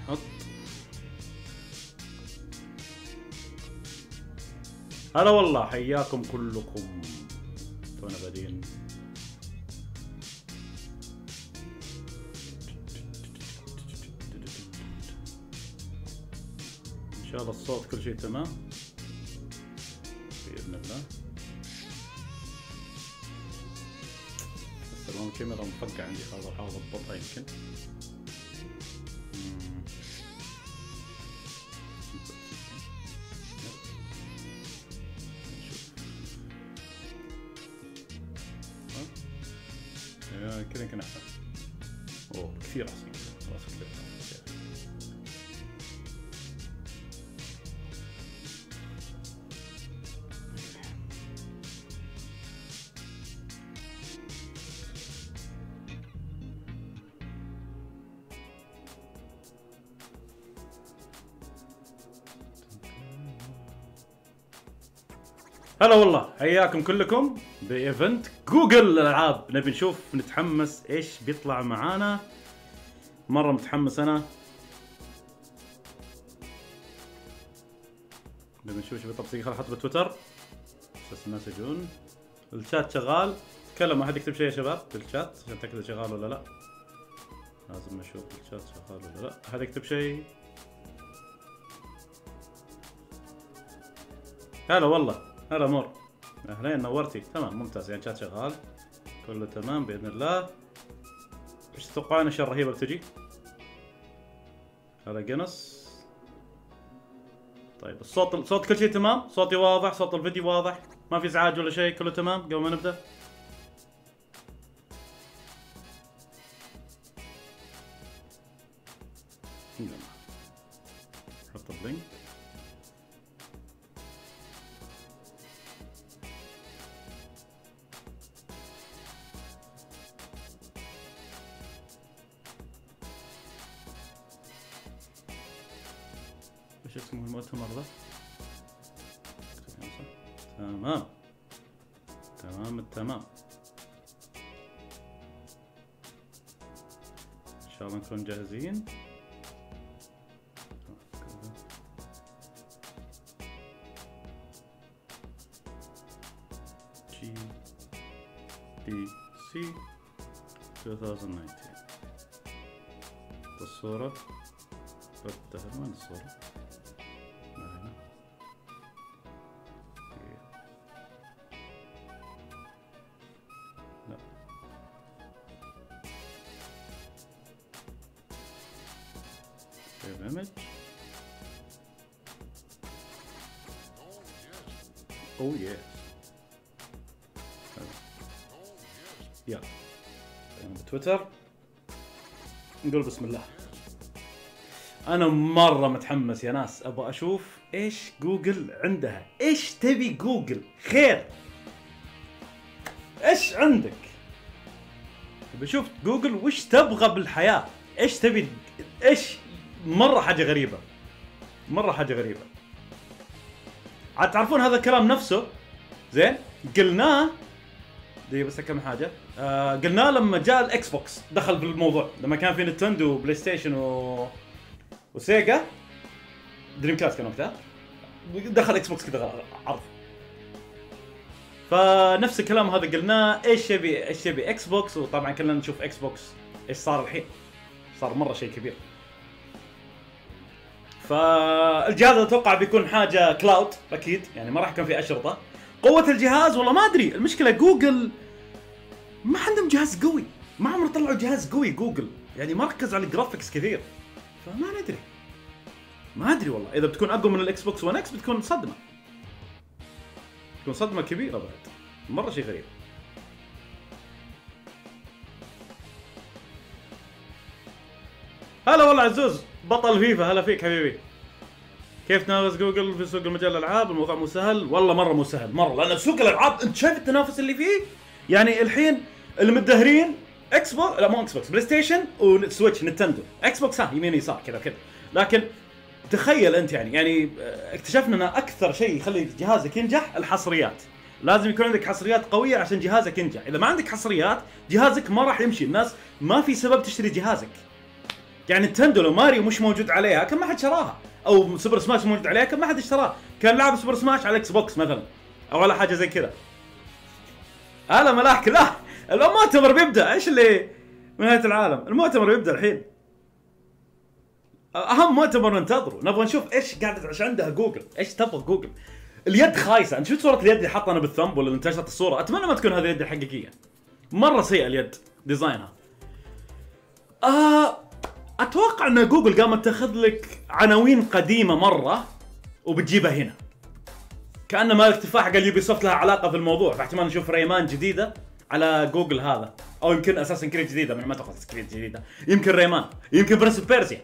حط. هلا والله، حياكم كلكم. تونا بادين. ان شاء الله الصوت كل شيء تمام باذن الله. بس الكاميرا مفقعه عندي، خلاص احاول اضبطها يمكن. كذا يمكن احسن. اوه كثير احسن، خلاص كثير. هلا والله، حياكم كلكم بايفنت جوجل الالعاب. نبي نشوف، نتحمس ايش بيطلع معانا. مره متحمس انا. نبي نشوف ايش بيطلع. بس خل احط بتويتر بس الناس يجون. الشات شغال، تكلم. احد يكتب شيء يا شباب بالشات عشان اتاكد شغال ولا لا. لازم نشوف الشات شغال ولا لا. احد يكتب شيء. هلا والله، هلا مور، اهلين، نورتي. تمام ممتاز، يعني شات شغال كله تمام باذن الله. ايش تتوقعون اشياء رهيبه بتجي؟ هلا جنس. طيب الصوت كل شيء تمام؟ صوتي واضح؟ صوت الفيديو واضح؟ ما في ازعاج ولا شيء؟ كله تمام قبل ما نبدا؟ حط اللينك. ايش اسمه المؤتمر ذا؟ تمام تمام التمام. ان شاء الله نكون جاهزين. GDC 2019. الصورة فتح. وين الصورة؟ هنا. لا save image. oh yes. يلا بتويتر نقول بسم الله. انا مره متحمس يا ناس، ابغى اشوف ايش جوجل عندها. ايش تبي جوجل؟ خير، ايش عندك؟ بشوف جوجل وش تبغى بالحياه، ايش تبي، ايش. مره حاجه غريبه، مره حاجه غريبه. عاد تعرفون هذا الكلام نفسه زين قلناه. دي بس كم حاجه. قلناه لما جاء الاكس بوكس دخل بالموضوع، لما كان في نينتندو وبلاي ستيشن وسيجا دريم كاست كان وقتها، دخل اكس بوكس كذا عرض. فنفس الكلام هذا قلناه. ايش يبي اكس بوكس. وطبعا كلنا نشوف اكس بوكس ايش صار الحين، صار مره شيء كبير. فالجهاز اتوقع بيكون حاجه كلاود اكيد، يعني ما راح يكون في اشرطه. قوه الجهاز والله ما ادري. المشكله جوجل ما عندهم جهاز قوي، ما عمرهم طلعوا جهاز قوي جوجل، يعني ما ركز على الجرافيكس كثير. فما ندري، ما ادري والله. اذا بتكون اقوى من الاكس بوكس 1 اكس بتكون صدمه، بتكون صدمه كبيره بعد. مره شيء غريب. هلا والله عزوز بطل فيفا، هلا فيك حبيبي. كيف تنافس جوجل في سوق المجال الالعاب؟ الموضوع مو سهل والله، مره مو سهل مره، لان سوق الالعاب انت شايف التنافس اللي فيه. يعني الحين المدهرين اكس بوكس، لا مو اكس بوكس، بلاي ستيشن وسويتش نينتندو. اكس بوكس ها يمين يسار كذا كذا، لكن تخيل انت يعني اكتشفنا ان اكثر شيء يخلي جهازك ينجح الحصريات. لازم يكون عندك حصريات قويه عشان جهازك ينجح. اذا ما عندك حصريات جهازك ما راح يمشي. الناس ما في سبب تشتري جهازك. يعني نتندو لو ماريو مش موجود عليها كان ما حد شراها، او سوبر سماش موجود عليها كان ما حد اشتراها، كان لعب سوبر سماش على الاكس بوكس مثلا او على حاجه زي كذا. هلا ملاك لا، المؤتمر بيبدا. ايش اللي نهايه العالم؟ المؤتمر بيبدا الحين، اهم مؤتمر ننتظره. نبغى نشوف ايش قاعده ايش عندها جوجل، ايش تبغى جوجل. اليد خايسه. انت شفت صوره اليد اللي حاطها انا بالثمب ولا انتشرت الصوره؟ اتمنى ما تكون هذه اليد الحقيقيه، مره سيئه اليد ديزاينها. اتوقع ان جوجل قامت تاخذ لك عناوين قديمه مره وبتجيبها هنا، كأنه مالك تفاح قال يوبي سوفت لها علاقه في الموضوع، فاحتمال نشوف ريمان جديده على جوجل هذا، او يمكن اساسن كريد جديده. من ما اتوقع اساسن كريد جديده، يمكن ريمان، يمكن برنس اوف بيرسيا.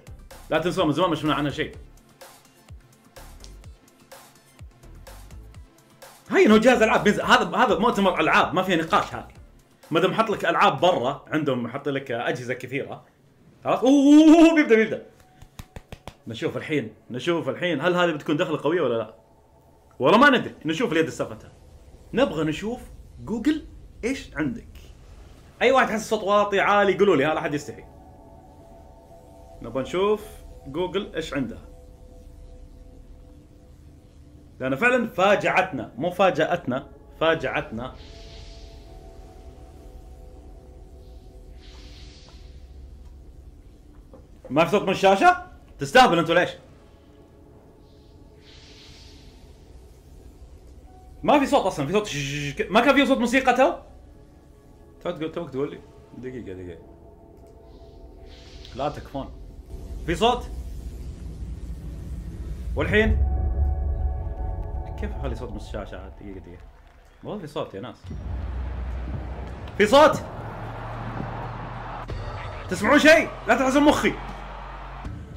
لا تنسوا من زمان ما شفنا عنها شيء. هاي انه جهاز العاب بينزل. هذا مؤتمر العاب ما فيها نقاش. هذه ما دام حط لك العاب برا عندهم، حط لك اجهزه كثيره خلاص. بيبدا نشوف الحين هل هذه بتكون دخله قويه ولا لا؟ والله ما ندري. نشوف اليد استفتها. نبغى نشوف جوجل ايش عندك. اي واحد حس صوت واطي عالي قولوا لي، لا حد يستحي. نبغى نشوف جوجل ايش عندها، لأن فعلا فاجعتنا، مو فاجأتنا، فاجعتنا. ما في صوت من الشاشة؟ تستهبل انتوا ليش؟ ما في صوت اصلا، في صوت ما كان في صوت موسيقى توك تقول لي دقيقة لا تكفون. في صوت؟ والحين؟ كيف اخلي صوت من الشاشة عاد؟ دقيقة والله في صوت يا ناس. في صوت؟ تسمعون شيء؟ لا تحزن مخي.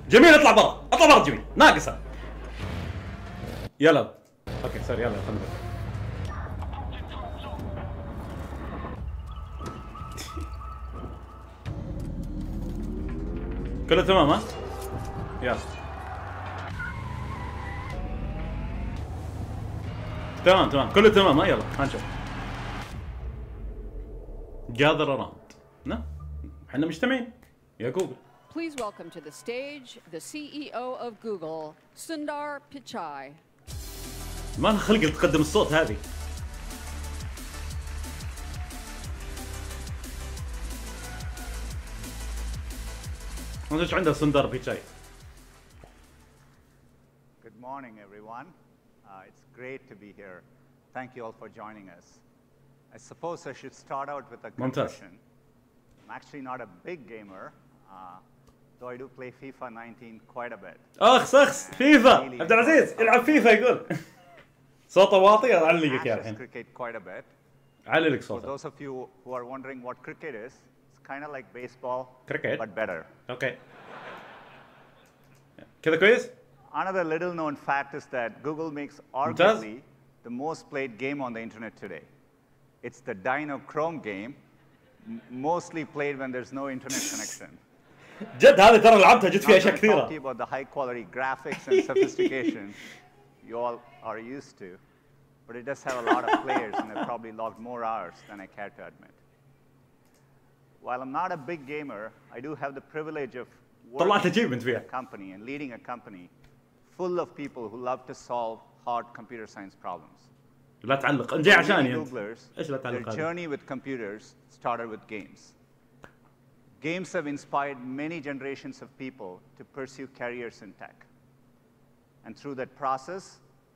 جميل اطلع برا جميل، ناقصة. يلا اوكي سوري يلا خلنا كله تمام ها؟ يلا تمام كله تمام ها. يلا هنشوف. gather around. نعم احنا مجتمعين يا جوجل. Please welcome to the stage the CEO of Google, Sundar Pichai. ما لها خلق تقدم الصوت هذه. ايش عندها سندار بيتشاي؟ Good morning, everyone. It's great to be here. Thank you all for joining us. I suppose I should start out with a confession. I'm actually not a big gamer, though I do play FIFA 19 quite a bit. اخس فيفا. عبد العزيز يلعب فيفا يقول. صوته واطي اعلقك يا الحين. Cricket quite a bit. علق For صوته. those of you who are wondering what cricket is, it's kind of like baseball, Cricket. but better. اوكي. كذا كويس؟ Another little known fact is that Google makes arguably the most played game on the internet today. It's the Dino Chrome game, mostly played when there's no internet connection. جد هذه ترى لعبتها جت فيها اشياء كثيره. Talking about the high quality graphics and sophistication you all are used to, but it does have a lot of players and I've probably logged more hours than I care to admit. While I'm not a big gamer, I do have the privilege of working in a company and leading a company full of people who love to solve hard computer science problems. لا تعلق جاي عشاني انت. ايش لا تعلق؟ Their journey with computers started with games. Games have inspired many generations of people to pursue careers in tech. And through that process,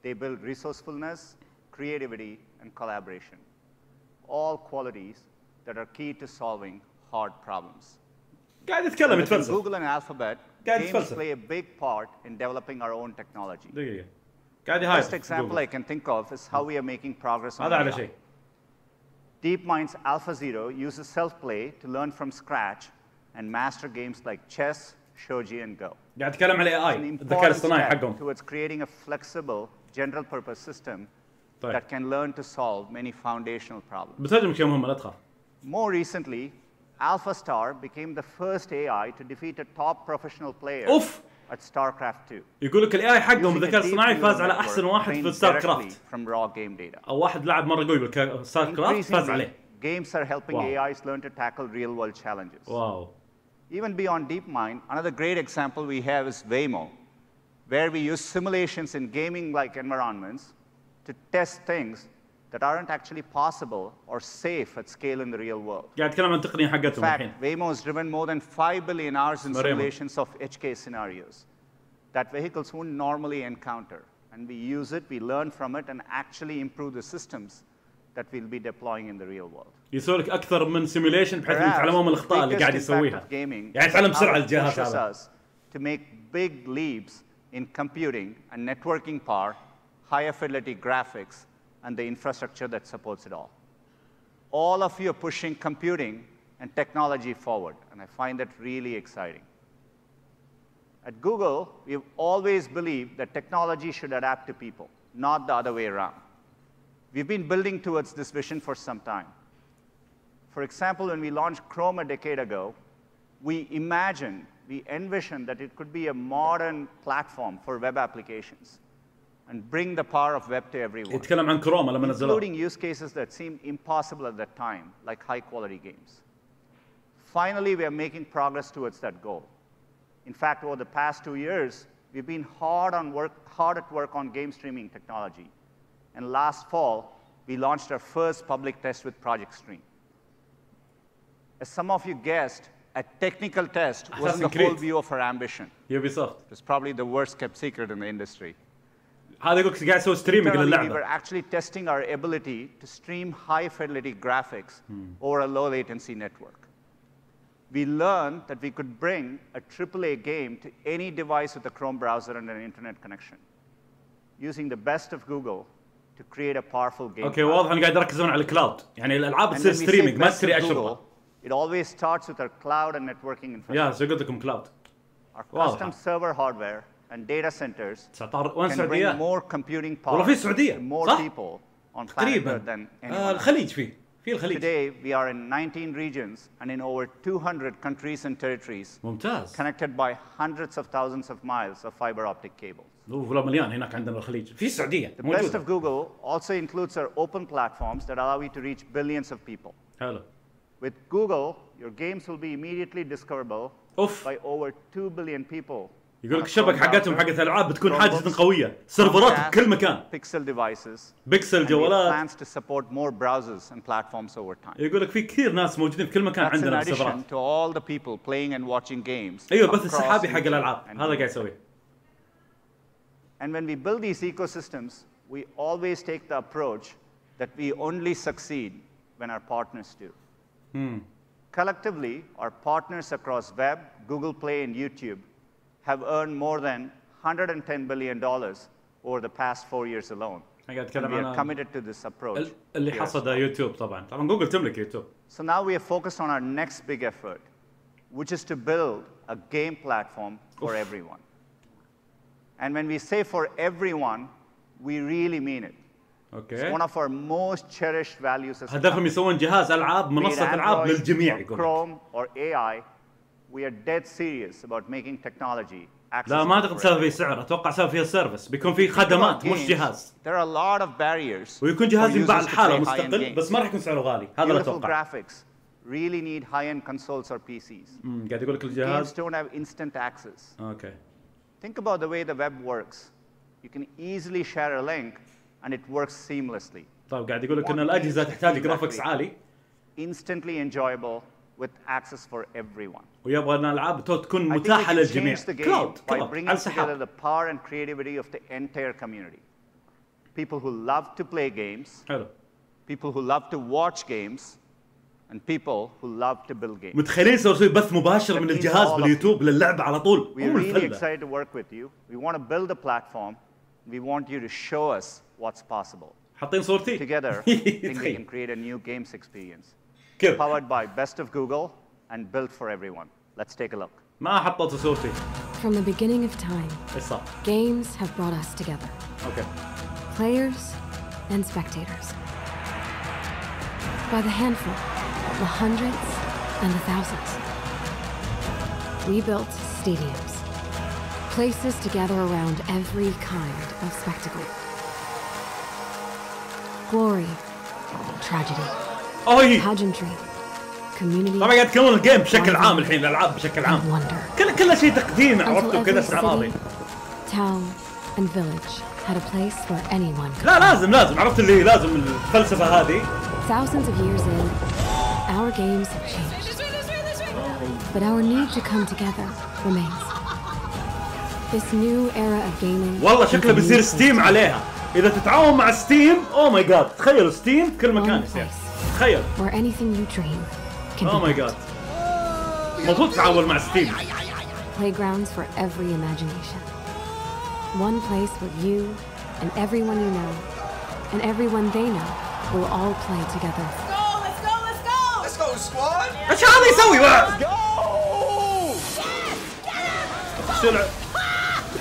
they build resourcefulness, creativity, and collaboration. All qualities that are key to solving hard problems. قاعد يتكلم يتفلسف. Google and Alphabet, games play a big part in developing our own technology. دقيقة. قاعد يهايط. The best example I can think of is how we are making progress on هذا على AI. شيء. DeepMind's AlphaZero uses self-play to learn from scratch and master games like chess, shogi, and Go. قاعد يتكلم على AI الذكاء الاصطناعي حقهم. Towards creating a flexible, general-purpose system that can learn to solve many foundational problems. بتهاجمك يا مهمة لا تخاف. More recently, AlphaStar became the first AI to defeat a top professional player at StarCraft 2. يقول لك الاي حقهم الذكاء الاصطناعي فاز على احسن واحد في ستار كرافت. From raw game data. او واحد لاعب مره قوي بالستار كرافت فاز عليه. Games are helping AIs learn to tackle real-world challenges. واو. Even beyond DeepMind, another great example we have is Waymo, where we use simulations in gaming-like environments to test things that aren't actually possible or safe at scale in the real world. قاعد اتكلم عن تقنية In حقتهم fact, الحين. Waymo has driven more than 5 billion hours in Maremo. simulations of edge case scenarios that vehicles wouldn't normally encounter. And we use it, we learn from it, and actually improve the systems that we'll be deploying in the real world. يسوي لك أكثر من سيميوليشن بحيث يتعلمون من الأخطاء اللي قاعد يسويها. يعني يتعلم بسرعة الجهاز هذا. To make big leaps in computing and networking power, higher fidelity graphics, and the infrastructure that supports it all. All of you are pushing computing and technology forward, and I find that really exciting. At Google, we've always believed that technology should adapt to people, not the other way around. We've been building towards this vision for some time. For example, when we launched Chrome a decade ago, we envisioned that it could be a modern platform for web applications and bring the power of web to everyone, يتكلم عن كروم لما نزلوه. including use cases that seemed impossible at that time, like high-quality games. Finally, we are making progress towards that goal. In fact, over the past 2 years, we've been hard at work on game streaming technology. And last fall, we launched our first public test with Project Stream. As some of you guessed, a technical test wasn't the whole view of our ambition. Ubisoft. It's probably the worst kept secret in the industry. هذا يقولك قاعد يسوي ستريمينج للعبة. We were actually testing our ability to stream high-fidelity graphics over a low-latency network. We learned that we could bring a AAA game to any device with a Chrome browser and an internet connection, using the best of Google to create a powerful game. اوكي واضح ان قاعد يركزون على الكلاود، يعني الالعاب تصير ستريمينج ما تشتري اشرطه. It always starts with our cloud and networking infrastructure. يا شو قلت لكم كلاود. Our custom server hardware and data centers وين can bring more computing power to more people on planet Earth than anyone. الخليج فيه الخليج. Today we are in 19 regions and in over 200 countries and territories. ممتاز. Connected by hundreds of thousands of miles of fiber optic cables. والله مليان هناك عندنا الخليج. في السعودية. The best of Google also includes our open platforms that allow you to reach billions of people. حلو. With Google, your games will be immediately discoverable by over 2 billion people. يقول لك الشبكة حقتهم حقت الألعاب بتكون حاجز قوية، سيرفرات بكل مكان. Pixel devices. بيكسل جوالات. Plans to support more browsers and platforms over time. يقول لك في كثير ناس موجودين في كل مكان عندنا بالسيرفرات. To all the people playing and watching games. أيوة بث السحابي حق الألعاب، هذا قاعد يسويه. And when we build these ecosystems, we always take the approach that we only succeed when our partners do. Collectively, our partners across web, Google Play, and YouTube have earned more than $110 billion over the past 4 years alone. And we are committed to this approach. اللي حصده يوتيوب طبعا جوجل تملك يوتيوب. So now we are focused on our next big effort, which is to build a game platform for everyone. And when we say for everyone, we really mean it. Okay. It's one of our most cherished values as a هدفهم يسوون جهاز ألعاب منصة ألعاب للجميع يقول. Chrome or AI, we are dead serious about making technology accessible. لا ما أعتقد سالفة فيه سعر، أتوقع سالفة فيها سيرفيس، بيكون في خدمات مش جهاز. There are a lot of barriers. ويكون جهاز ينباع لحاله مستقل، بس ما راح يكون سعره غالي، هذا اللي أتوقع. Graphics really need high-end consoles or PCs. قاعد يقول لك الجهاز. Games don't have instant access. Okay. Think about the way the web works. You can easily share a link and it works seamlessly. طيب قاعد يقول لك إن الأجهزة تحتاج جرافيكس عالي. Instantly enjoyable with access for everyone. ويبغى أن الألعاب تكون متاحة للجميع. كلاود على السحاب. The power and creativity of the entire community. People who love to play games. حلو. People who love to watch games. And people who love to build games. متخيلين يسوي بث مباشر من الجهاز باليوتيوب للعبة على طول. We are really excited to work with you. We want to build a platform. We want you to show us what's possible. حاطين صورتي. Together, I think we can create a new games experience. Powered by best of Google and built for everyone. Let's take a look. ما حطيت صورتي. From the beginning of time, games have brought us together. Okay. Players and spectators. By the handful, the hundreds and the thousands. We built stadiums, places to gather around every kind of spectacle. Glory, tragedy, pageantry, community طبعا قاعد يتكلمون الجيم بشكل عام الحين الالعاب بشكل and عام wonder. كل شيء تقديم Until عرفتوا كذا every اسمع ماضي. city, town, and village had a place where anyone could لا لازم عرفت اللي لازم الفلسفة هذه. Thousands of years in, our games have changed. But our need to come together remains. This new era of gaming. والله شكله بيصير ستيم عليها. إذا تتعاون مع ستيم، أوه ماي جاد، تخيلوا ستيم كل مكان يصير. تخيل. Where anything you dream can أوه ماي جاد. المفروض تتعاون مع ستيم. Playgrounds for every imagination. One place where you and everyone you know and everyone they know will all play together. Let's go, squad! إيش هذا يسوي بقى؟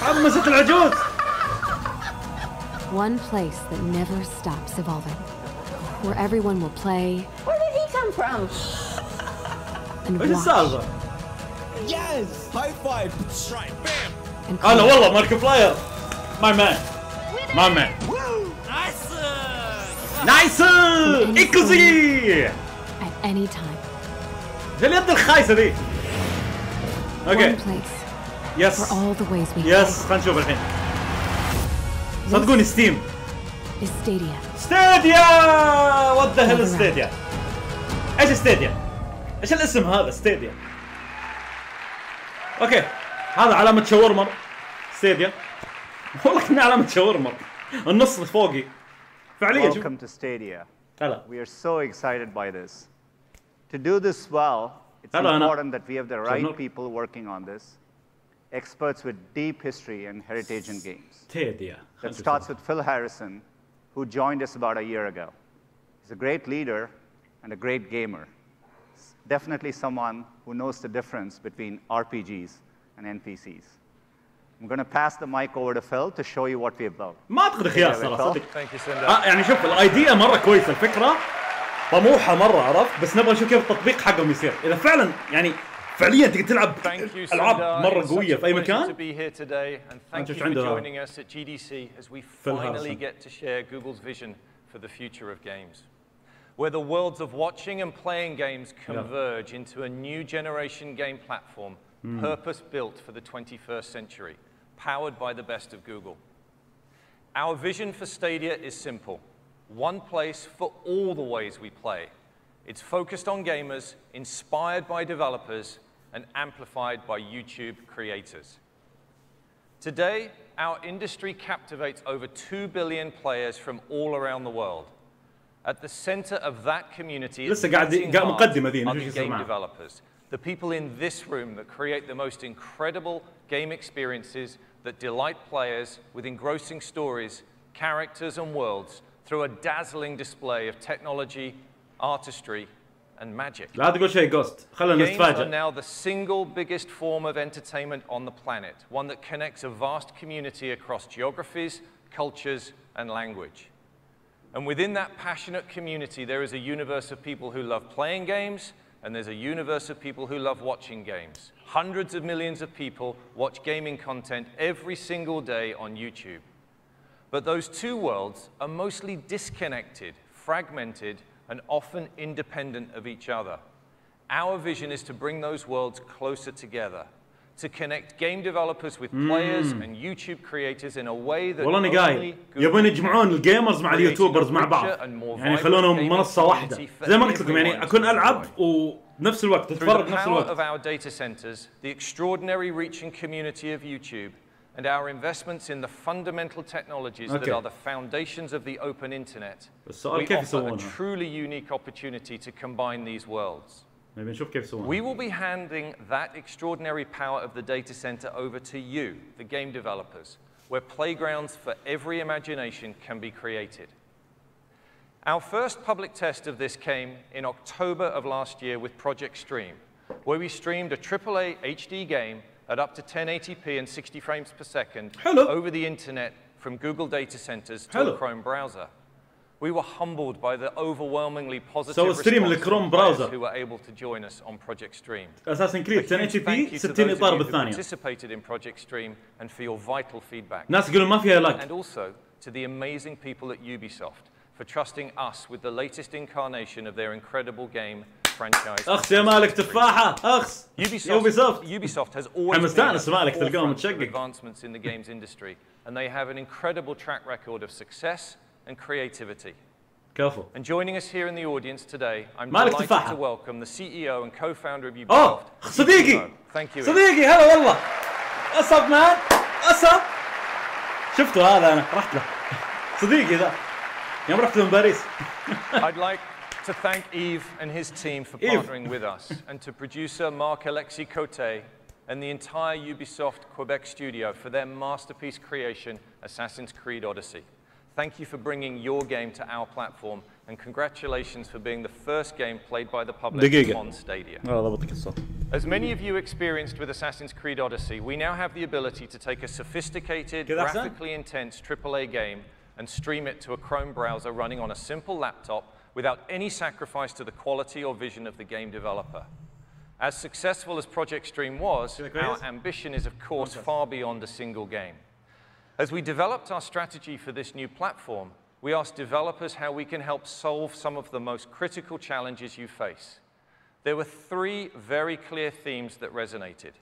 حمست العجوز. One place that never stops evolving, where everyone will play. Where did he come from? And إيش watch. السالفة؟ Yes! High five! Strike, bam! And هلا create. والله مارك بلاير. ماي مان. ماي مان. نايس. إيكوزي. At any time. شو اليد الخايسة ذي؟ اوكي. One place يس. for all the ways we يس خلينا نشوف الحين. صدقوني ستيم. play is Stadia. ستاديا. وات ذا هيل ستاديا. ايش ستاديا؟ ايش الاسم هذا ستاديا؟ اوكي هذا علامة شاورما ستاديا. والله كنا علامة شاورما النص فوقي فعليا. Welcome to Stadia. هلا. We are so excited by this. To do this well, it's Hello, Anna. important that we have the right Hello. people working on this, experts with deep history and heritage in games. ستاديا. That starts with Phil Harrison, who joined us about a year ago. He's a great leader and a great gamer. Definitely someone who knows the difference between RPGs and NPCs. I'm going to pass the mic over to Phil to show you what we have built. ما اعتقد خيار صراحة صدق. Thank you, Cinder. يعني شوف الايديا مرة كويسة الفكرة طموحة مرة عرفت بس نبغى نشوف كيف التطبيق حقهم يصير. إذا فعلا يعني فعليا تقدر تلعب Thank you, ألعاب Cinder. مرة It's قوية such في a أي pleasure مكان. to be here today, and thank you just for عنده joining us at GDC as we Phil finally Harrison. get to share Google's vision for the future of games, where the worlds of watching and playing games converge into a new generation game platform purpose-built for the 21st century, powered by the best of Google. Our vision for Stadia is simple: one place for all the ways we play. It's focused on gamers, inspired by developers, and amplified by YouTube creators. Today, our industry captivates over 2 billion players from all around the world. At the center of that community is لسه قاعد مقدمة ذي are نشوف the ايش يصير game معاه. developers, the people in this room that create the most incredible game experiences that delight players with engrossing stories, characters, and worlds through a dazzling display of technology, artistry, and magic. لا تقول شيء جوست خلينا Games are نتفاجئ. now the single biggest form of entertainment on the planet, one that connects a vast community across geographies, cultures, and language. And within that passionate community, there is a universe of people who love playing games, and there's a universe of people who love watching games. Hundreds of millions of people watch gaming content every single day on YouTube. But those two worlds are mostly disconnected, fragmented, and often independent of each other. Our vision is to bring those worlds closer together, to connect game developers with players and YouTube creators in a way that والله أنا only قايل Google يبون يجمعون الجيمرز مع creating اليوتيوبرز a مع بعض richer and more يعني vibrant يخلونهم gaming منصة واحدة community for زي ما قلت لكم يعني everyone أكون to ألعب enjoy. ونفس الوقت Through تتفرج the نفس power of الوقت. our data centers, the extraordinary reach and community of YouTube, and our investments in the fundamental technologies that Okay. are the foundations of the open internet, السؤال we كيف offer a يسوونها؟ truly unique opportunity to combine these worlds. نبي نشوف كيف يسوونها. We will be handing that extraordinary power of the data center over to you, the game developers, where playgrounds for every imagination can be created. Our first public test of this came in October of last year with Project Stream, where we streamed a AAA HD game at up to 1080p and 60 frames per second Hello. over the internet from Google data centers to Hello. a Chrome browser. We were humbled by the overwhelmingly positive So stream response للكروم from players browser. who were able to join us on Project Stream. أساسن A كريد huge 1080p thank you to 60 those of إطار you who بالثانية. participated in Project Stream and for your vital feedback. ناس يقولون ما فيها لاج. And also to the amazing people at Ubisoft for trusting us with the latest incarnation of their incredible game, franchise. اخس يا مالك تفاحة اخس. Ubisoft has always been at the forefront of advancements in the games industry, and they have an incredible track record of success and creativity. كفو. And joining us here in the audience today, I'm delighted to welcome the CEO and co-founder of Ubisoft. اوه صديقي. Thank you. صديقي هلا والله. أصب مان أصب. شفتوا هذا أنا رحت له. صديقي ذا. يوم رحت من باريس. I'd like to thank Yves and his team for partnering with us, and to producer Marc-Alexis Cote and the entire Ubisoft Quebec studio for their masterpiece creation, Assassin's Creed Odyssey. Thank you for bringing your game to our platform, and congratulations for being the first game played by the public on Stadia. As many of you experienced with Assassin's Creed Odyssey, we now have the ability to take a sophisticated, graphically intense AAA game and stream it to a Chrome browser running on a simple laptop without any sacrifice to the quality or vision of the game developer. As successful as Project Stream was, our ambition is, of course, far beyond a single game. As we developed our strategy for this new platform, we asked developers how we can help solve some of the most critical challenges you face. There were three very clear themes that resonated.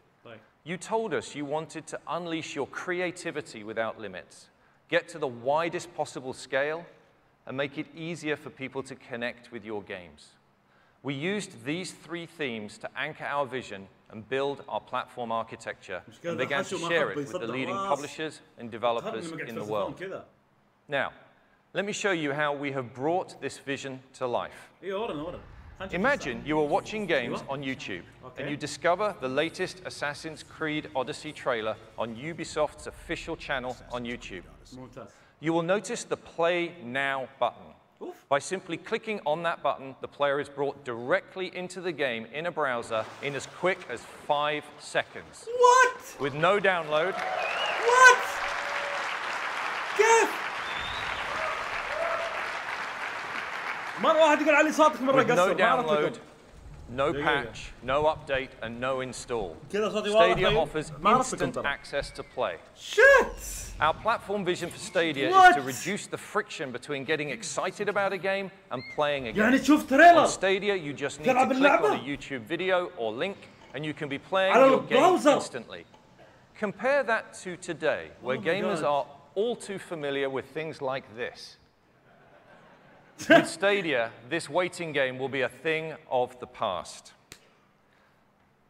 You told us you wanted to unleash your creativity without limits, get to the widest possible scale, and make it easier for people to connect with your games. We used these three themes to anchor our vision and build our platform architecture, and began to share it with the leading publishers and developers in the world. Now, let me show you how we have brought this vision to life. Imagine you are watching games on YouTube, and you discover the latest Assassin's Creed Odyssey trailer on Ubisoft's official channel on YouTube. You will notice the Play Now button. By simply clicking on that button, the player is brought directly into the game in a browser in as quick as 5 seconds. What? With no download. What? كيف؟ مرة واحد يقول علي صوتك مرة قصر. No download, no patch, no update, and no install. Stadia offers instant access to play. Shit! Our platform vision for Stadia is to reduce the friction between getting excited about a game and playing a game. يعني تشوف تريلر. On Stadia, you just need to click on a YouTube video or link, and you can be playing your game instantly. Compare that to today, where gamers are all too familiar with things like this. With Stadia, this waiting game will be a thing of the past.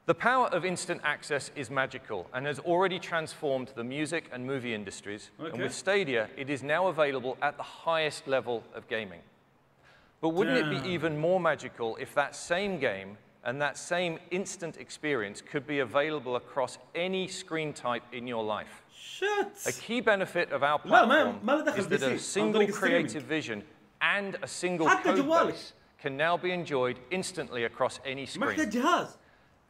The power of instant access is magical and has already transformed the music and movie industries. And with Stadia, it is now available at the highest level of gaming. But wouldn't it be even more magical if that same game and that same instant experience could be available across any screen type in your life? A key benefit of our platform is that a single creative vision and a single code base can now be enjoyed instantly across any screen.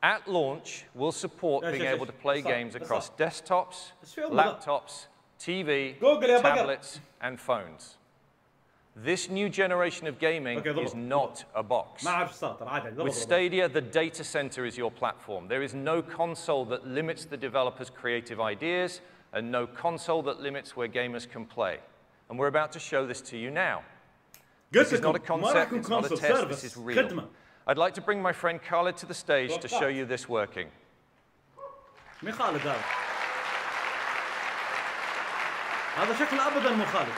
At launch, we'll support being able to play games across desktops, laptops, TV, tablets, and phones. This new generation of gaming is not a box. With Stadia, the data center is your platform. There is no console that limits the developer's creative ideas, and no console that limits where gamers can play. And we're about to show this to you now. This is not a concept, it's not a test, this is real. I'd like to bring my friend Khaled to the stage to show you this working. مين خالد هذا؟ هذا شكله أبداً مو خالد.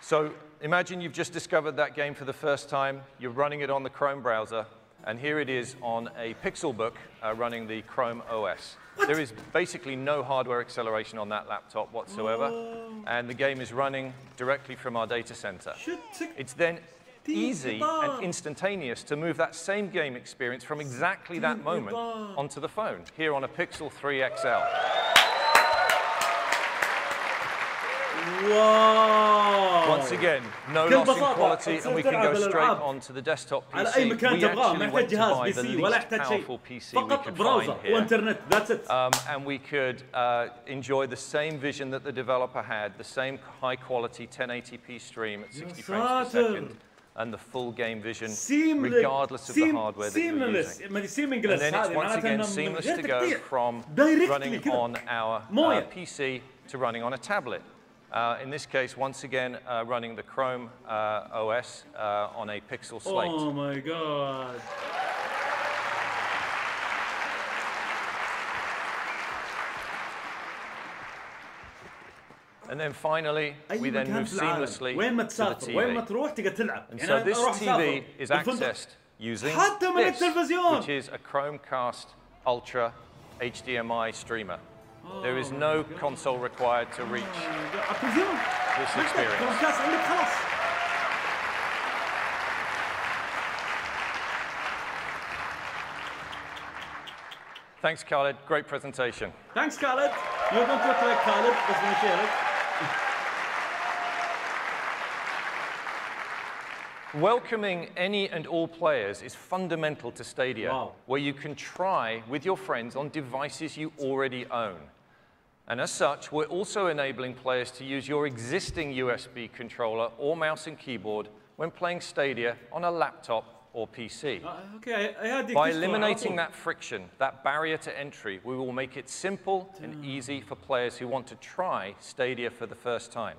So imagine you've just discovered that game for the first time. You're running it on the Chrome browser, and here it is on a Pixelbook running the Chrome OS. There is basically no hardware acceleration on that laptop whatsoever, and the game is running directly from our data center. It's then easy and instantaneous to move that same game experience from exactly that moment onto the phone, here on a Pixel 3 XL. Wow! Once again, no loss in quality, and we can go straight onto the desktop PC. We actually went to buy the least powerful PC we could find here. And we could enjoy the same vision that the developer had, the same high-quality 1080p stream at 60 frames per second, and the full game vision, regardless of the hardware that you're using. And then it's once again seamless to go from running on our PC to running on a tablet. In this case, once again, running the Chrome OS on a pixel slate. Oh my god. And then finally, we then move seamlessly وين ما to the تسافر وين ما TV. تروح تقدر تلعب. And so this TV is accessed using this, which is a Chromecast Ultra HDMI streamer. There is no console required to reach this experience. Thanks, Khaled. Great presentation. Thanks, Khaled. You don't look like Khaled, بس مشيلك. Welcoming any and all players is fundamental to Stadia, where you can try with your friends on devices you already own. And as such, we're also enabling players to use your existing USB controller or mouse and keyboard when playing Stadia on a laptop or PC. By eliminating that friction, that barrier to entry, we will make it simple and easy for players who want to try Stadia for the first time.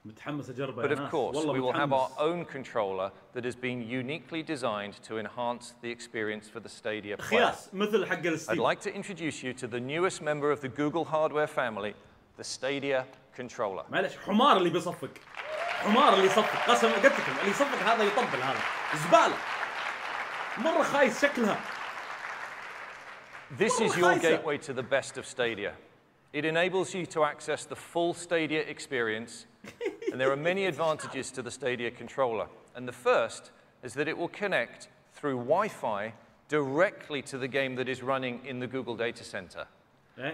But of course, we will have our own controller that has been uniquely designed to enhance the experience for the Stadia player. I'd like to introduce you to the newest member of the Google hardware family, the Stadia controller. معلش حمار اللي بيصفق. حمار اللي يصفق. قسم قلت لكم اللي يصفق هذا يطبل هذا. زبالة. مرة خايس شكلها. This is your gateway to the best of Stadia. It enables you to access the full Stadia experience, and there are many advantages to the Stadia controller. And the first is that it will connect through Wi-Fi directly to the game that is running in the Google data center.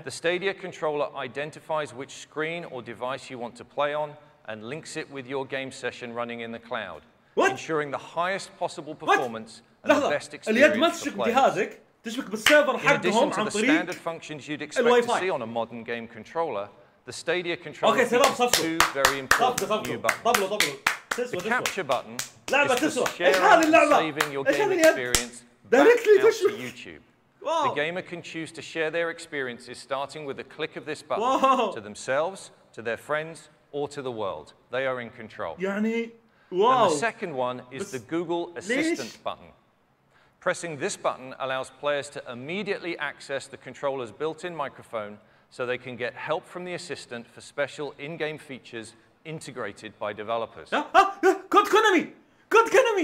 The Stadia controller identifies which screen or device you want to play on and links it with your game session running in the cloud, ensuring the highest possible performance and the best experience for players. In addition to the standard functions you'd expect to see on a modern game controller, the Stadia controller features two very important new buttons. The capture button is for sharing and saving your game experience back out to YouTube. The gamer can choose to share their experiences starting with a click of this button to themselves, to their friends, or to the world. They are in control. And the second one is the Google Assistant button. Pressing this button allows players to immediately access the controller's built-in microphone so they can get help from the assistant for special in-game features integrated by developers.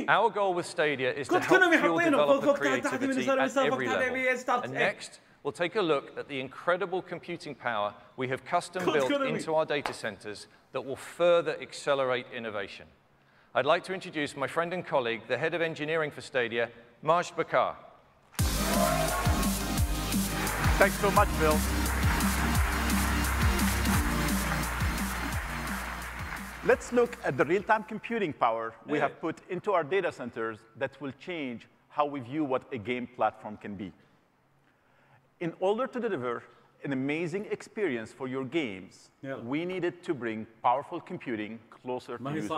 Our goal with Stadia is to help fuel developer creativity at every level. And next, we'll take a look at the incredible computing power we have custom built into our data centers that will further accelerate innovation. I'd like to introduce my friend and colleague, the head of engineering for Stadia, Mubashir. Thanks so much, Bill. Let's look at the real-time computing power we have put into our data centers that will change how we view what a game platform can be. In order to deliver an amazing experience for your games, we needed to bring powerful computing closer to users.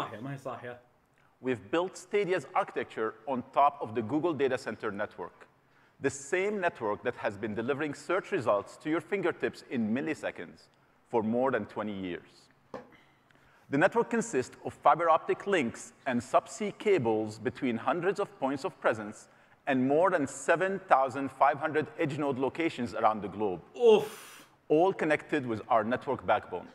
We've built Stadia's architecture on top of the Google Data Center network, the same network that has been delivering search results to your fingertips in milliseconds for more than 20 years. The network consists of fiber optic links and subsea cables between hundreds of points of presence and more than 7,500 edge node locations around the globe, all connected with our network backbone.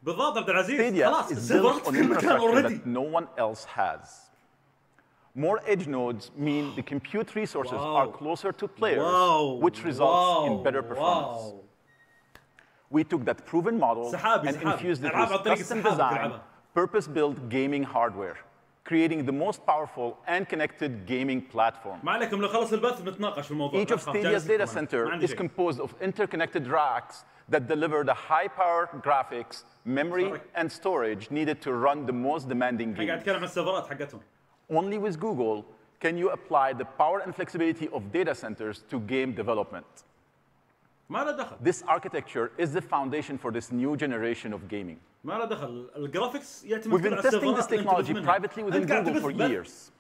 Stadia is built on infrastructure that no one else has. More edge nodes mean the compute resources are closer to players, which results in better performance. We took that proven model and infused it with custom-designed, purpose-built gaming hardware, creating the most powerful and connected gaming platform. Each of Stadia's data center is composed of interconnected racks that deliver the high-power graphics, memory, and storage needed to run the most demanding games. Only with Google can you apply the power and flexibility of data centers to game development. This architecture is the foundation for this new generation of gaming. We've been testing this technology privately within Google for years.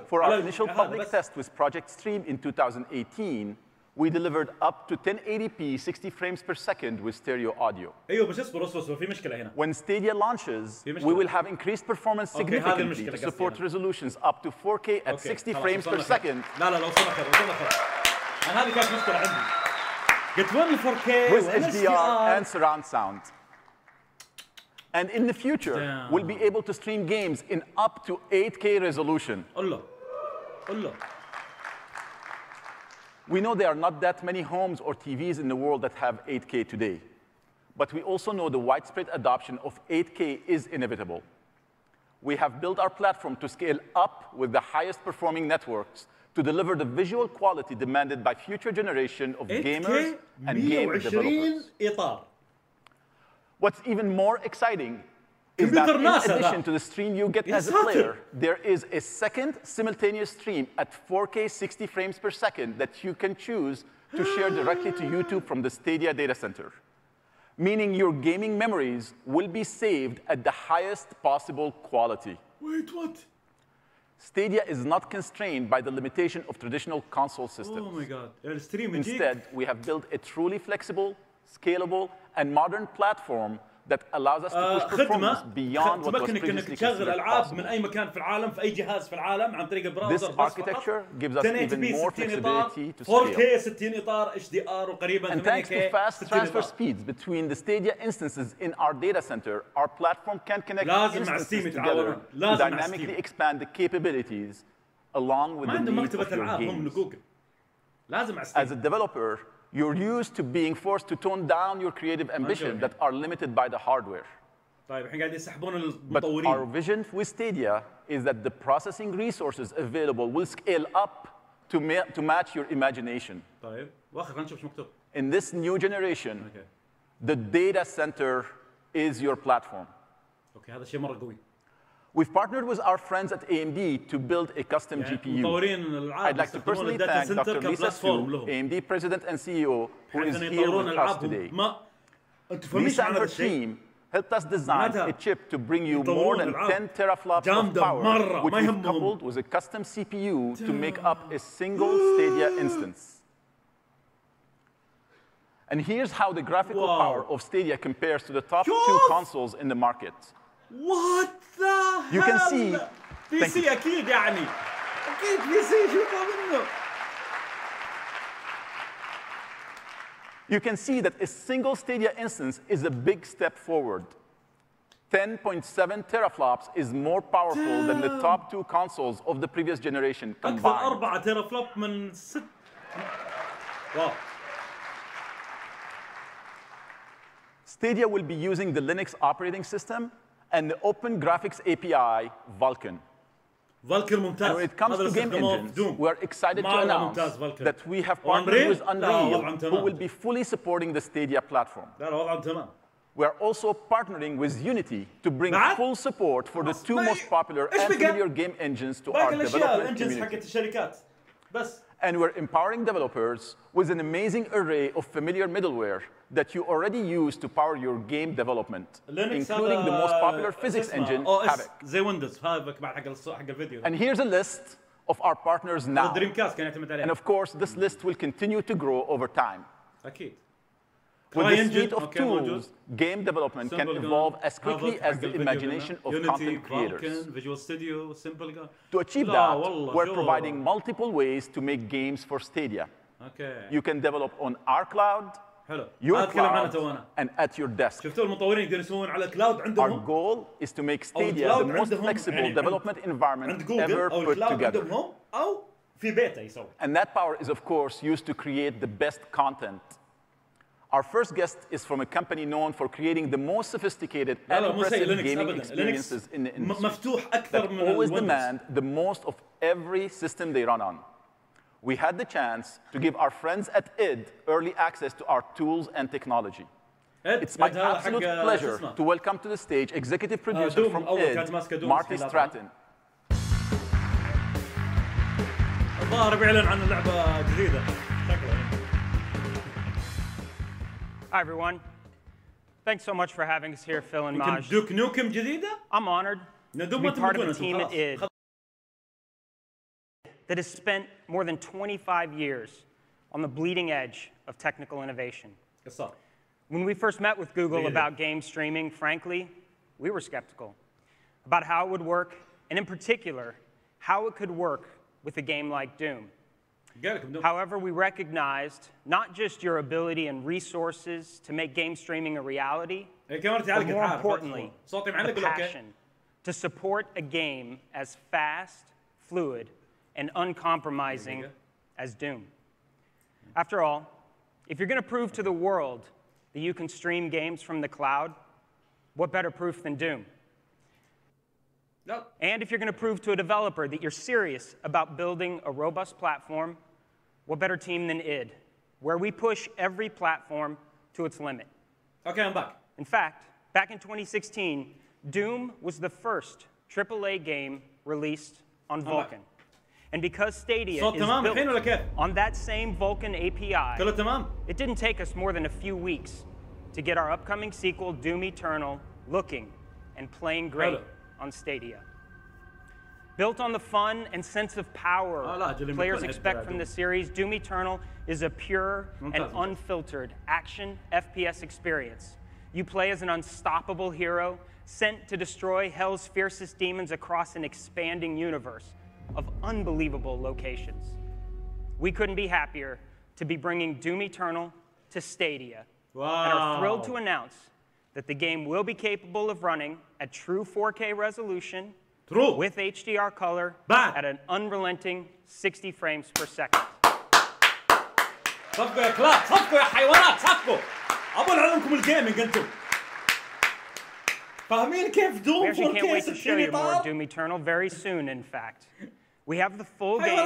For our initial public test with Project Stream in 2018, we delivered up to 1080p 60 frames per second with stereo audio. ايوه بس اصبر في مشكله هنا. When Stadia launches, we will have increased performance significantly to support resolutions up to 4K at 60 frames per second. لا لو وصلنا خير. أنا هذه كانت مشكلة عندي. قلت وين ال 4K with HDR and surround sound. And in the future, we'll be able to stream games in up to 8K resolution. قول له. We know there are not that many homes or TVs in the world that have 8K today. But we also know the widespread adoption of 8K is inevitable. We have built our platform to scale up with the highest performing networks to deliver the visual quality demanded by future generation of gamers and game developers. إطار. What's even more exciting is that in addition to the stream you get as a player, there is a second simultaneous stream at 4K 60 frames per second that you can choose to share directly to YouTube from the Stadia data center, meaning your gaming memories will be saved at the highest possible quality. Wait, what? Stadia is not constrained by the limitation of traditional console systems. Oh my God. Instead, we have built a truly flexible, scalable, and modern platform that allows us to push performance beyond what was previously تشغل العاب من اي مكان في العالم في اي جهاز في العالم عن طريق البراوزر. This architecture gives us even more flexibility to scale. 4K 60 اطار HDR وقريبا 8K. And thanks to fast transfer speeds between the Stadia instances in our data center, our platform can connect instances together to dynamically expand the capabilities along with the needs of your games. As a developer, you're used to being forced to tone down your creative ambition that are limited by the hardware. But our vision with Stadia is that the processing resources available will scale up to match your imagination. In this new generation, the data center is your platform. We've partnered with our friends at AMD to build a custom GPU. I'd like to personally thank Dr. Lisa Su, AMD President and CEO, who is here with us today. Lisa and her team helped us design a chip to bring you more than 10 teraflops of power, which we've coupled with a custom CPU to make up a single Stadia instance. And here's how the graphical power of Stadia compares to the top two consoles in the market. What the hell? You can see PC أكيد يعني أكيد PC شوفوا منه. You can see that a single Stadia instance is a big step forward. 10.7 teraflops is more powerful than the top two consoles of the previous generation combined. أكثر 4 تيرافلوب من 6. واو. Stadia will be using the Linux operating system and the Open Graphics API, Vulkan. ممتاز. And when it comes to game engines, we're excited to announce that we have partnered with Unreal, who will be fully supporting the Stadia platform. We are also partnering with Unity to bring full support for the two most popular and familiar game engines to our developer community. And we're empowering developers with an amazing array of familiar middleware that you already use to power your game development, including the most popular physics engine, Havoc. And here's a list of our partners now. And of course, this list will continue to grow over time. With this suite of tools, game development can evolve as quickly as the imagination of content creators. To achieve that, we're providing multiple ways to make games for Stadia. You can develop on our cloud, your cloud, and at your desk. Our goal is to make Stadia the most flexible development environment ever put together. And that power is, of course, used to create the best content. Our first guest is from a company known for creating the most sophisticated and impressive gaming experiences in the industry that always demand the most of every system they run on. We had the chance to give our friends at id early access to our tools and technology. It's my absolute pleasure to welcome to the stage executive producer from id, Marty Stratton. الظاهر بيعلن عن لعبة جديدة. Hi, everyone. Thanks so much for having us here, Phil and Maj. I'm honored to be part of the team at id that has spent more than 25 years on the bleeding edge of technical innovation. Yes, sir. When we first met with Google about game streaming, frankly, we were skeptical about how it would work, and in particular, how it could work with a game like Doom. However, we recognized not just your ability and resources to make game streaming a reality, but more importantly, the passion to support a game as fast, fluid, and uncompromising as Doom. After all, if you're going to prove to the world that you can stream games from the cloud, what better proof than Doom? No. And if you're going to prove to a developer that you're serious about building a robust platform, what better team than id, where we push every platform to its limit. Okay, I'm back. In fact, back in 2016, Doom was the first AAA game released on Vulkan. And because Stadia is built on that same Vulkan API, it didn't take us more than a few weeks to get our upcoming sequel, Doom Eternal, looking and playing great on Stadia. Built on the fun and sense of power players expect from the series, Doom Eternal is a pure and unfiltered action FPS experience. You play as an unstoppable hero sent to destroy hell's fiercest demons across an expanding universe of unbelievable locations. We couldn't be happier to be bringing Doom Eternal to Stadia, and are thrilled to announce that the game will be capable of running at true 4K resolution with HDR color at an unrelenting 60 frames per second. صفقوا يا كلاب، صفقوا يا حيوانات، صفقوا. أبغى أعلمكم الجيمنج أنتم. فاهمين كيف دوم 4K 60 We actually can't wait to show you more Doom Eternal very soon, in fact. We have the full game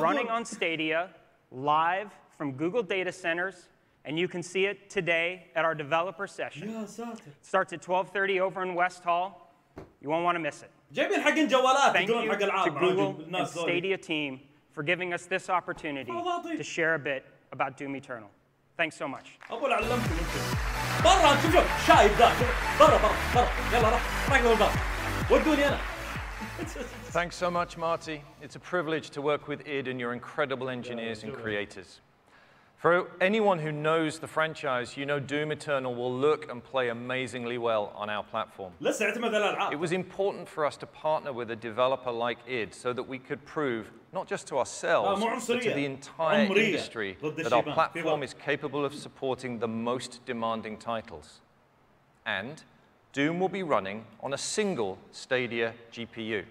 running on Stadia, live from Google data centers, and you can see it today at our developer session. It starts at 12:30 over in West Hall. You won't want to miss it. Thank you to Google and Stadia team for giving us this opportunity to share a bit about Doom Eternal. Thanks so much. Thanks so much, Marty. It's a privilege to work with id and your incredible engineers and creators. For anyone who knows the franchise, you know Doom Eternal will look and play amazingly well on our platform. It was important for us to partner with a developer like id so that we could prove, not just to ourselves, but to the entire industry, that our platform is capable of supporting the most demanding titles. And Doom will be running on a single Stadia GPU.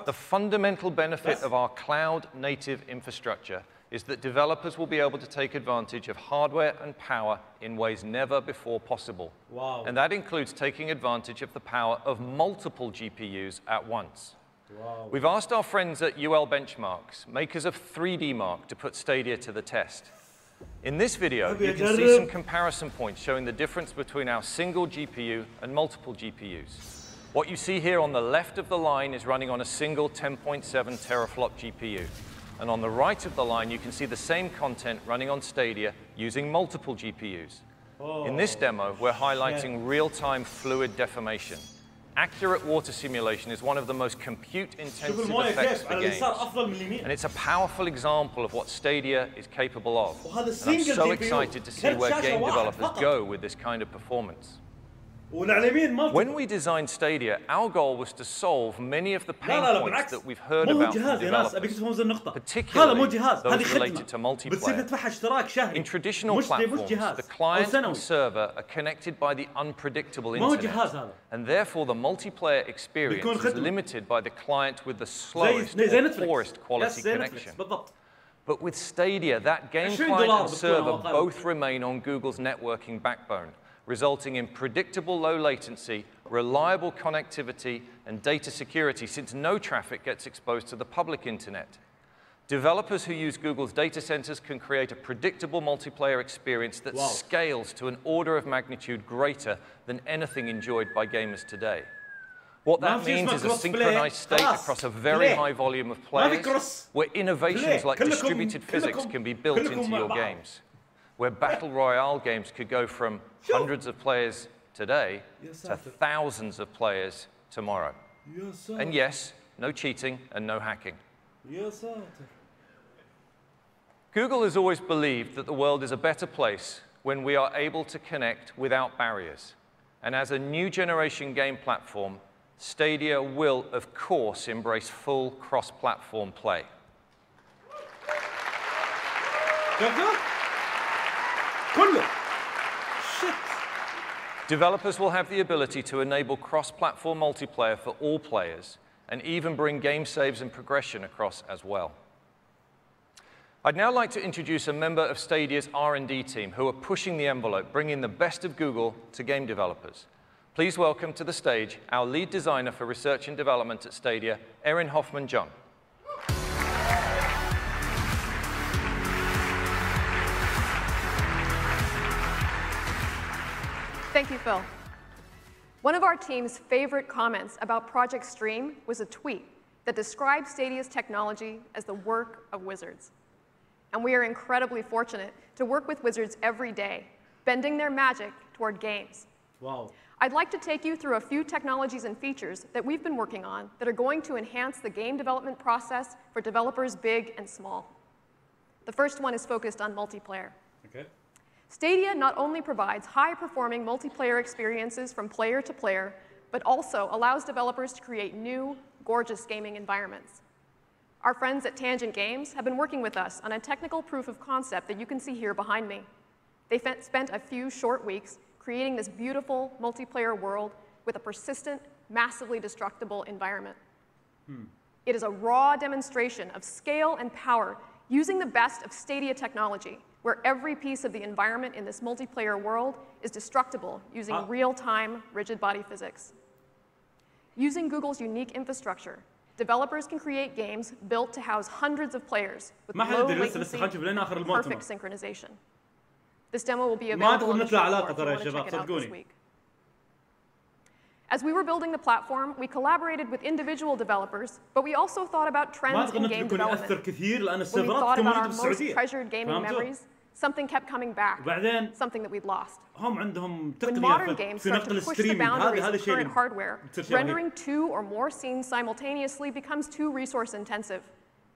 The fundamental benefit of our cloud-native infrastructure is that developers will be able to take advantage of hardware and power in ways never before possible. And that includes taking advantage of the power of multiple GPUs at once. We've asked our friends at UL Benchmarks, makers of 3D Mark, to put Stadia to the test. In this video, you can see some comparison points showing the difference between our single GPU and multiple GPUs. What you see here on the left of the line is running on a single 10.7 teraflop GPU. And on the right of the line, you can see the same content running on Stadia using multiple GPUs. In this demo, we're highlighting real-time fluid deformation. Accurate water simulation is one of the most compute-intensive effects for games. And it's a powerful example of what Stadia is capable of. And I'm so excited to see where game developers go with this kind of performance. When we designed Stadia, our goal was to solve many of the pain points that we've heard about from developers, particularly those related to multiplayer. In traditional platforms, the client and server are connected by the unpredictable internet, and therefore the multiplayer experience is limited by the client with the slowest or poorest quality connection. But with Stadia, that game client and server both remain on Google's networking backbone, resulting in predictable low latency, reliable connectivity, and data security, since no traffic gets exposed to the public internet. Developers who use Google's data centers can create a predictable multiplayer experience that scales to an order of magnitude greater than anything enjoyed by gamers today. What that means is a synchronized state across a very high volume of players, where innovations like distributed physics can be built into your games, where battle royale games could go from hundreds of players today to thousands of players tomorrow. And yes, no cheating and no hacking. Google has always believed that the world is a better place when we are able to connect without barriers. And as a new generation game platform, Stadia will, of course, embrace full cross-platform play. Developers will have the ability to enable cross-platform multiplayer for all players, and even bring game saves and progression across as well. I'd now like to introduce a member of Stadia's R&D team who are pushing the envelope, bringing the best of Google to game developers. Please welcome to the stage our lead designer for research and development at Stadia, Erin Hoffman-Jung. Thank you, Phil. One of our team's favorite comments about Project Stream was a tweet that described Stadia's technology as the work of wizards. And we are incredibly fortunate to work with wizards every day, bending their magic toward games. Wow. I'd like to take you through a few technologies and features that we've been working on that are going to enhance the game development process for developers big and small. The first one is focused on multiplayer. Okay. Stadia not only provides high-performing multiplayer experiences from player to player, but also allows developers to create new, gorgeous gaming environments. Our friends at Tangent Games have been working with us on a technical proof of concept that you can see here behind me. They spent a few short weeks creating this beautiful multiplayer world with a persistent, massively destructible environment. It is a raw demonstration of scale and power using the best of Stadia technology, where every piece of the environment in this multiplayer world is destructible using real-time rigid body physics. Using Google's unique infrastructure, developers can create games built to house hundreds of players with low latency and perfect synchronization. This demo will be available on the platform if you want to check it out this week. As we were building the platform, we collaborated with individual developers, but we also thought about trends in game development. When we thought about our most treasured gaming memories, something kept coming back, something that we'd lost. When modern games start to push the boundaries of current hardware, rendering 2 or more scenes simultaneously becomes too resource intensive,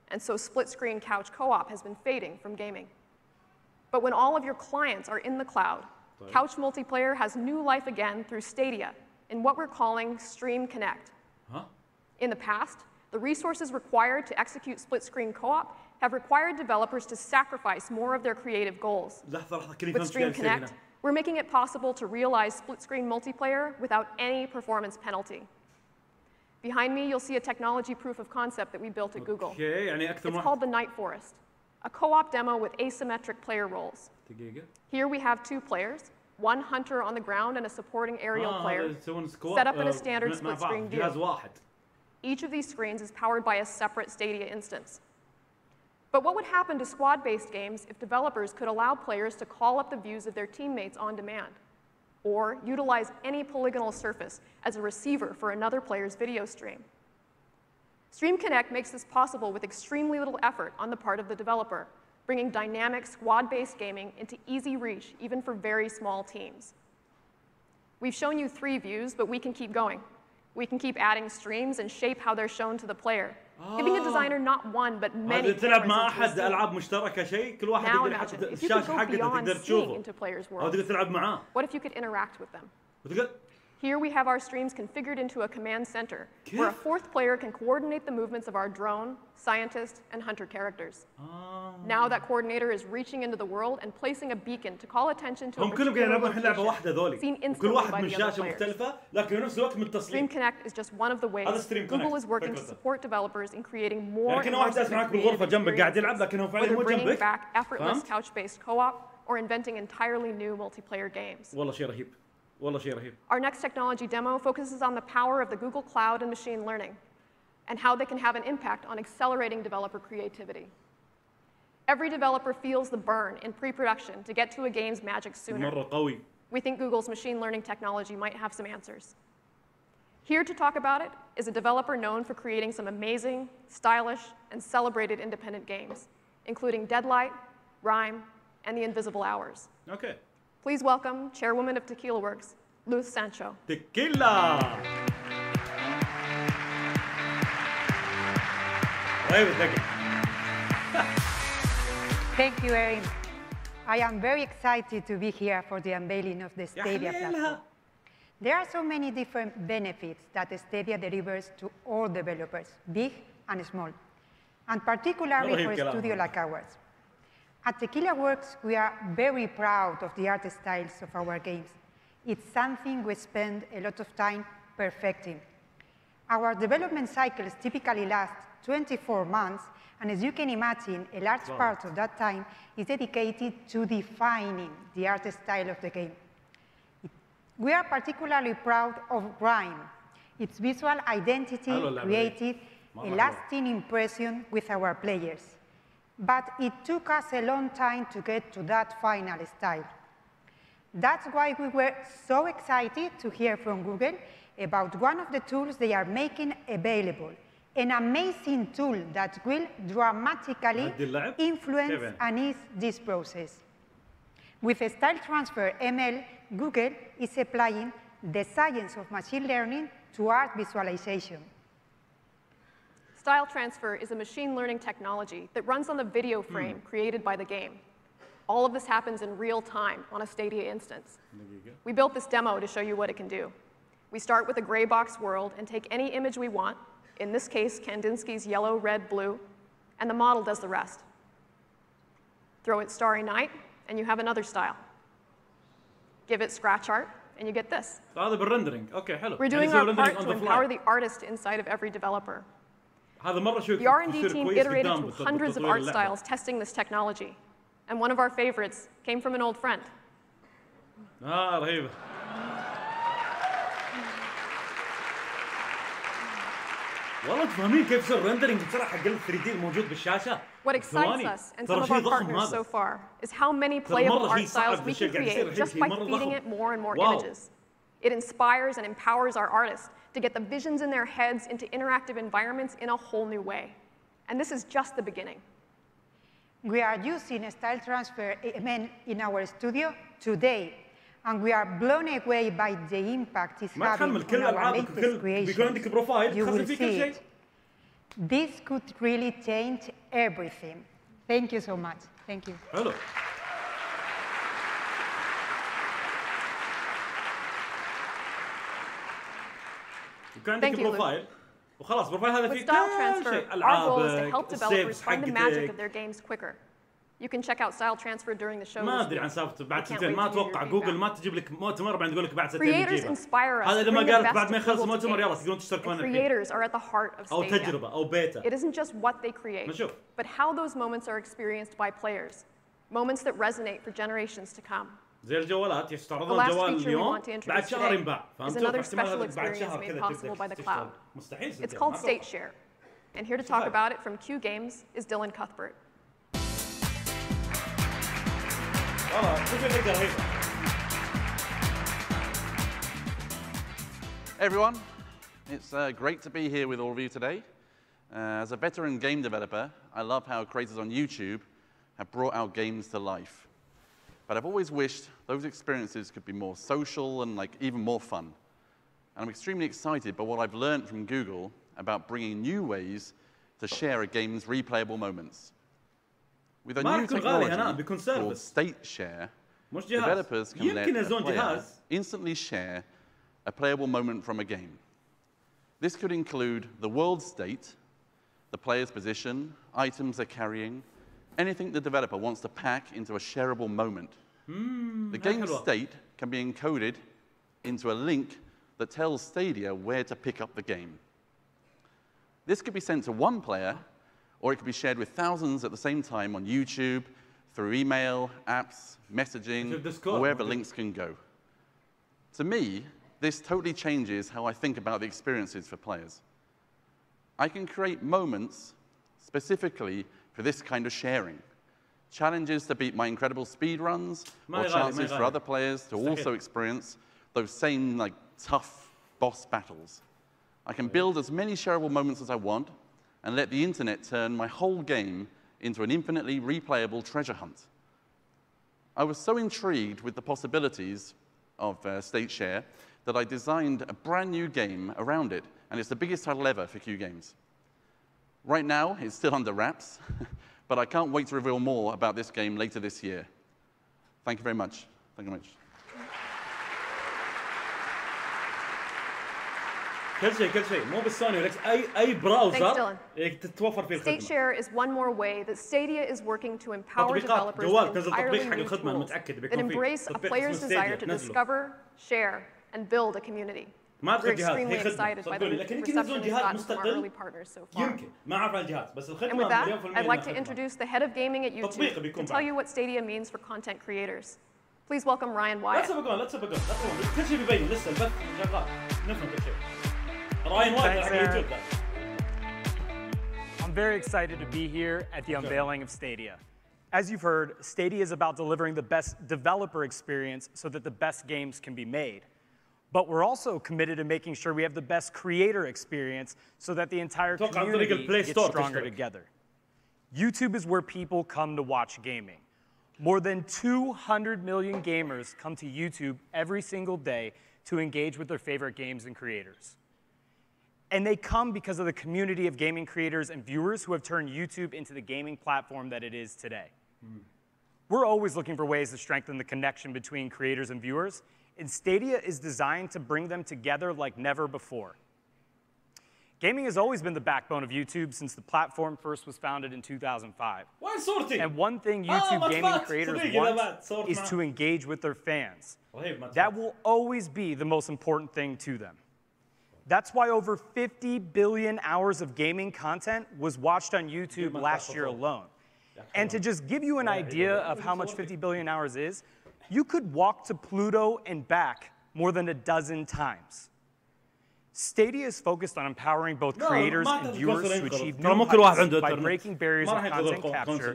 and so split-screen couch co-op has been fading from gaming. But when all of your clients are in the cloud, couch multiplayer has new life again through Stadia in what we're calling Stream Connect. In the past, the resources required to execute split-screen co-op have required developers to sacrifice more of their creative goals. With Stream Connect, we're making it possible to realize split-screen multiplayer without any performance penalty. Behind me, you'll see a technology proof of concept that we built at Google. It's called the Night Forest, a co-op demo with asymmetric player roles. Here we have 2 players, one hunter on the ground and a supporting aerial player, set up in a standard split-screen view. Each of these screens is powered by a separate Stadia instance. But what would happen to squad-based games if developers could allow players to call up the views of their teammates on demand, or utilize any polygonal surface as a receiver for another player's video stream? Stream Connect makes this possible with extremely little effort on the part of the developer, bringing dynamic squad-based gaming into easy reach even for very small teams. We've shown you 3 views, but we can keep going. We can keep adding streams and shape how they're shown to the player, giving a designer not one but many cameras into a scene. Now imagine if you could go beyond seeing into players' worlds. What if you could interact with them? Here we have our streams configured into a command center, where a 4th player can coordinate the movements of our drone, scientist, and hunter characters. Now that coordinator is reaching into the world and placing a beacon to call attention to a particular location, seen instantly by the other players. Stream Connect is just one of the ways Google is working to support developers in creating more immersive experiences, whether bringing back effortless couch-based co-op or inventing entirely new multiplayer games. Our next technology demo focuses on the power of the Google Cloud and machine learning, and how they can have an impact on accelerating developer creativity. Every developer feels the burn in pre-production to get to a game's magic sooner. We think Google's machine learning technology might have some answers. Here to talk about it is a developer known for creating some amazing, stylish, and celebrated independent games, including Deadlight, Rhyme, and The Invisible Hours. Please welcome Chairwoman of Tequila Works, Luz Sancho. Tequila! Thank you, Erin. I am very excited to be here for the unveiling of the Stadia platform. There are so many different benefits that Stadia delivers to all developers, big and small, and particularly for a studio like ours. At Tequila Works, we are very proud of the art styles of our games. It's something we spend a lot of time perfecting. Our development cycles typically last 24 months, and as you can imagine, a large part of that time is dedicated to defining the art style of the game. We are particularly proud of Rhyme, its visual identity created a lasting impression with our players. But it took us a long time to get to that final style. That's why we were so excited to hear from Google about one of the tools they are making available, an amazing tool that will dramatically influence and ease this process. With Style Transfer ML, Google is applying the science of machine learning to art visualization. Style Transfer is a machine learning technology that runs on the video frame created by the game. All of this happens in real time on a Stadia instance. We built this demo to show you what it can do. We start with a gray box world and take any image we want, in this case, Kandinsky's yellow, red, blue, and the model does the rest. Throw it Starry Night, and you have another style. Give it scratch art, and you get this. We're doing our part to empower the artist inside of every developer. The R&D team iterated through hundreds of art styles testing this technology. And one of our favorites came from an old friend. رهيبة. والله تفهمين كيف يصير رندرنج بسرعة حق ال 3D الموجود بالشاشة؟ What excites us and some of our partners so far is how many playable art styles we can create just by feeding it more and more images. It inspires and empowers our artists to get the visions in their heads into interactive environments in a whole new way. And this is just the beginning. We are using Style Transfer ML in our studio today, and we are blown away by the impact it's having on our latest creation. You will see it. This could really change everything. Thank you so much. Thank you. Hello. Thank you, Lou. With Style Transfer, our goal is to help developers find the magic of their games quicker. You can check out Style Transfer during the show. ما ادري عن سالفته بعد سنتين ما اتوقع جوجل ما تجيب لك مؤتمر بعدين تقول لك بعد سنتين نجيبها. هذا اذا ما قالت بعد ما يخلص المؤتمر يلا تقدرون تشتركون الحين. Creators are at the heart of Stadia. او تجربه او بيتا. It isn't just what they create, but how those moments are experienced by players. Moments that resonate for generations to come. زي الجوالات يستعرضون الجوال اليوم بعد شهر ينباع. فهمتوا؟ فاحتمال بعد شهر كذا تقدر مستحيل. It's called State Share. And here to talk about it from Q Games is Dylan Cuthbert. Hey everyone, it's great to be here with all of you today. As a veteran game developer, I love how creators on YouTube have brought our games to life. But I've always wished those experiences could be more social and even more fun. And I'm extremely excited by what I've learned from Google about bringing new ways to share a game's replayable moments. With a new technology called State Share, developers can let a player instantly share a playable moment from a game. This could include the world state, the player's position, items they're carrying, anything the developer wants to pack into a shareable moment. The game's state can be encoded into a link that tells Stadia where to pick up the game. This could be sent to one player, or it could be shared with thousands at the same time on YouTube, through email, apps, messaging, or wherever links can go. To me, this totally changes how I think about the experiences for players. I can create moments specifically for this kind of sharing. Challenges to beat my incredible speed runs, or chances for other players to also experience those same tough boss battles. I can build as many shareable moments as I want and let the internet turn my whole game into an infinitely replayable treasure hunt. I was so intrigued with the possibilities of State Share that I designed a brand new game around it, and it's the biggest title ever for Q Games. Right now, it's still under wraps, but I can't wait to reveal more about this game later this year. Thank you very much. Thank you very much. كل شيء مو بالسوني ولكن اي براوزر تتوفر فيه الخدمه. State Share is one more way that Stadia is working to empower developers with entirely new tools that embrace a player's desire to discover, share, and build a community. We're extremely excited by the reception we've gotten from our early partners so far. يمكن ما اعرف عن الجهاز بس الخدمه. And with that, I'd like to introduce the head of gaming at YouTube to tell you what Stadia means for content creators. Please welcome Ryan Wyatt. Let's have a go. كل شيء بيبين لسه البث شغال نفهم كل شيء. Ryan Wyatt على يوتيوب. I'm very excited to be here at the unveiling of Stadia. As you've heard, Stadia is about delivering the best developer experience so that the best games can be made. But we're also committed to making sure we have the best creator experience so that the entire community gets stronger together. YouTube is where people come to watch gaming. More than 200 million gamers come to YouTube every single day to engage with their favorite games and creators. And they come because of the community of gaming creators and viewers who have turned YouTube into the gaming platform that it is today. We're always looking for ways to strengthen the connection between creators and viewers, and Stadia is designed to bring them together like never before. Gaming has always been the backbone of YouTube since the platform first was founded in 2005. And one thing YouTube gaming creators want is to engage with their fans. That will always be the most important thing to them. That's why over 50 billion hours of gaming content was watched on YouTube last year alone. And to just give you an idea of how much 50 billion hours is, you could walk to Pluto and back more than a dozen times. Stadia is focused on empowering both creators and viewers to achieve new heights by breaking barriers of content capture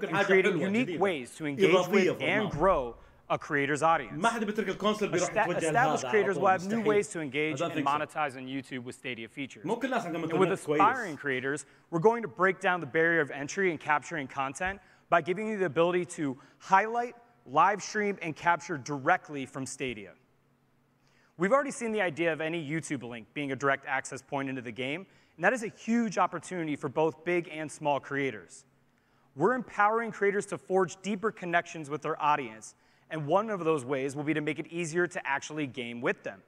and creating unique ways to engage with and grow a creator's audience. Established creators will have new ways to engage and monetize on YouTube with Stadia features. And with aspiring creators, we're going to break down the barrier of entry and capturing content by giving you the ability to highlight, live stream, and capture directly from Stadia. We've already seen the idea of any YouTube link being a direct access point into the game, and that is a huge opportunity for both big and small creators. We're empowering creators to forge deeper connections with their audience, and one of those ways will be to make it easier to actually game with them.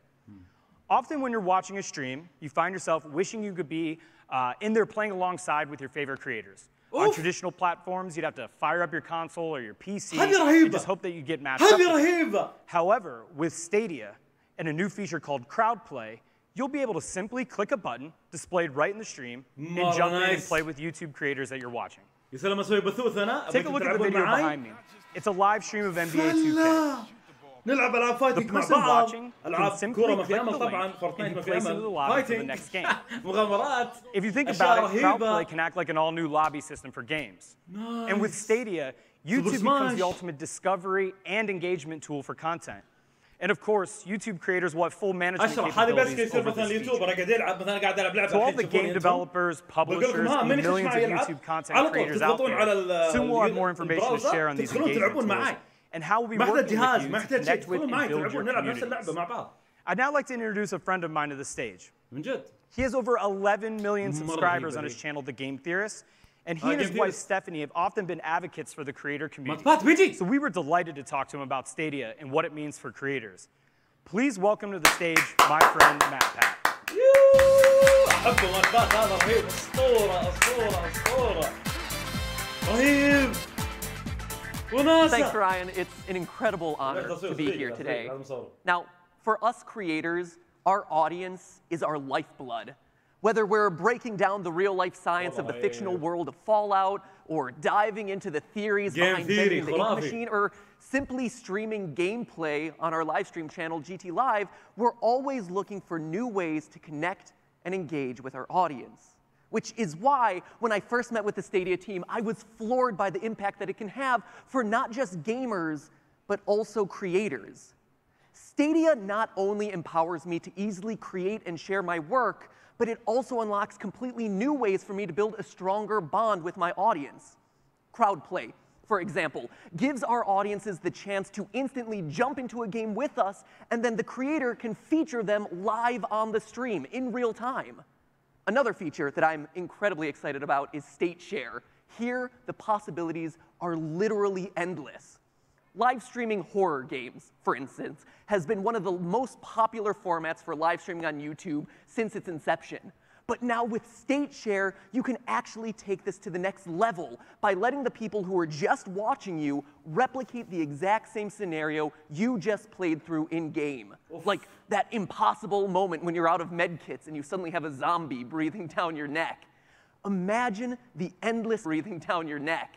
Often when you're watching a stream, you find yourself wishing you could be in there playing alongside with your favorite creators. On traditional platforms, you'd have to fire up your console or your PC and just hope that you get matched up. However, with Stadia and a new feature called Crowd Play, you'll be able to simply click a button displayed right in the stream and jump in and play with YouTube creators that you're watching. Take a look at the video behind me. It's a live stream of NBA 2K. نلعب العاب فايتنج مع بعض العاب كوره ما في امل طبعا فورتنايت ما في امل فايتنج مغامرات If you think about it, Crowd Play can act like an all-new lobby system for games. And with Stadia, YouTube becomes the ultimate discovery and engagement tool for content. And of course, YouTube creators will have full management capabilities over this feature. So all the game developers, publishers, and millions of YouTube content creators out there, soon we'll have more information to share on these engagement tools and how we'll be working with you to connect with and build your communities. I'd now like to introduce a friend of mine to the stage. He has over 11 million subscribers on his channel, The Game Theorist, and he and his wife Stephanie have often been advocates for the creator community. So we were delighted to talk to him about Stadia and what it means for creators. Please welcome to the stage my friend Matt Pat. Thanks, Ryan. It's an incredible honor to be here today. Now, for us creators, our audience is our lifeblood. Whether we're breaking down the real-life science of the fictional world of Fallout, or diving into the theories behind bending the ink machine, or simply streaming gameplay on our live stream channel, GT Live, we're always looking for new ways to connect and engage with our audience. Which is why, when I first met with the Stadia team, I was floored by the impact that it can have for not just gamers, but also creators. Stadia not only empowers me to easily create and share my work, but it also unlocks completely new ways for me to build a stronger bond with my audience. Crowd Play, for example, gives our audiences the chance to instantly jump into a game with us, and then the creator can feature them live on the stream in real time. Another feature that I'm incredibly excited about is State Share. Here, the possibilities are literally endless. Live streaming horror games, for instance, has been one of the most popular formats for live streaming on YouTube since its inception. But now with State Share, you can actually take this to the next level by letting the people who are just watching you replicate the exact same scenario you just played through in-game. Like that impossible moment when you're out of medkits and you suddenly have a zombie breathing down your neck. Imagine the endless breathing down your neck.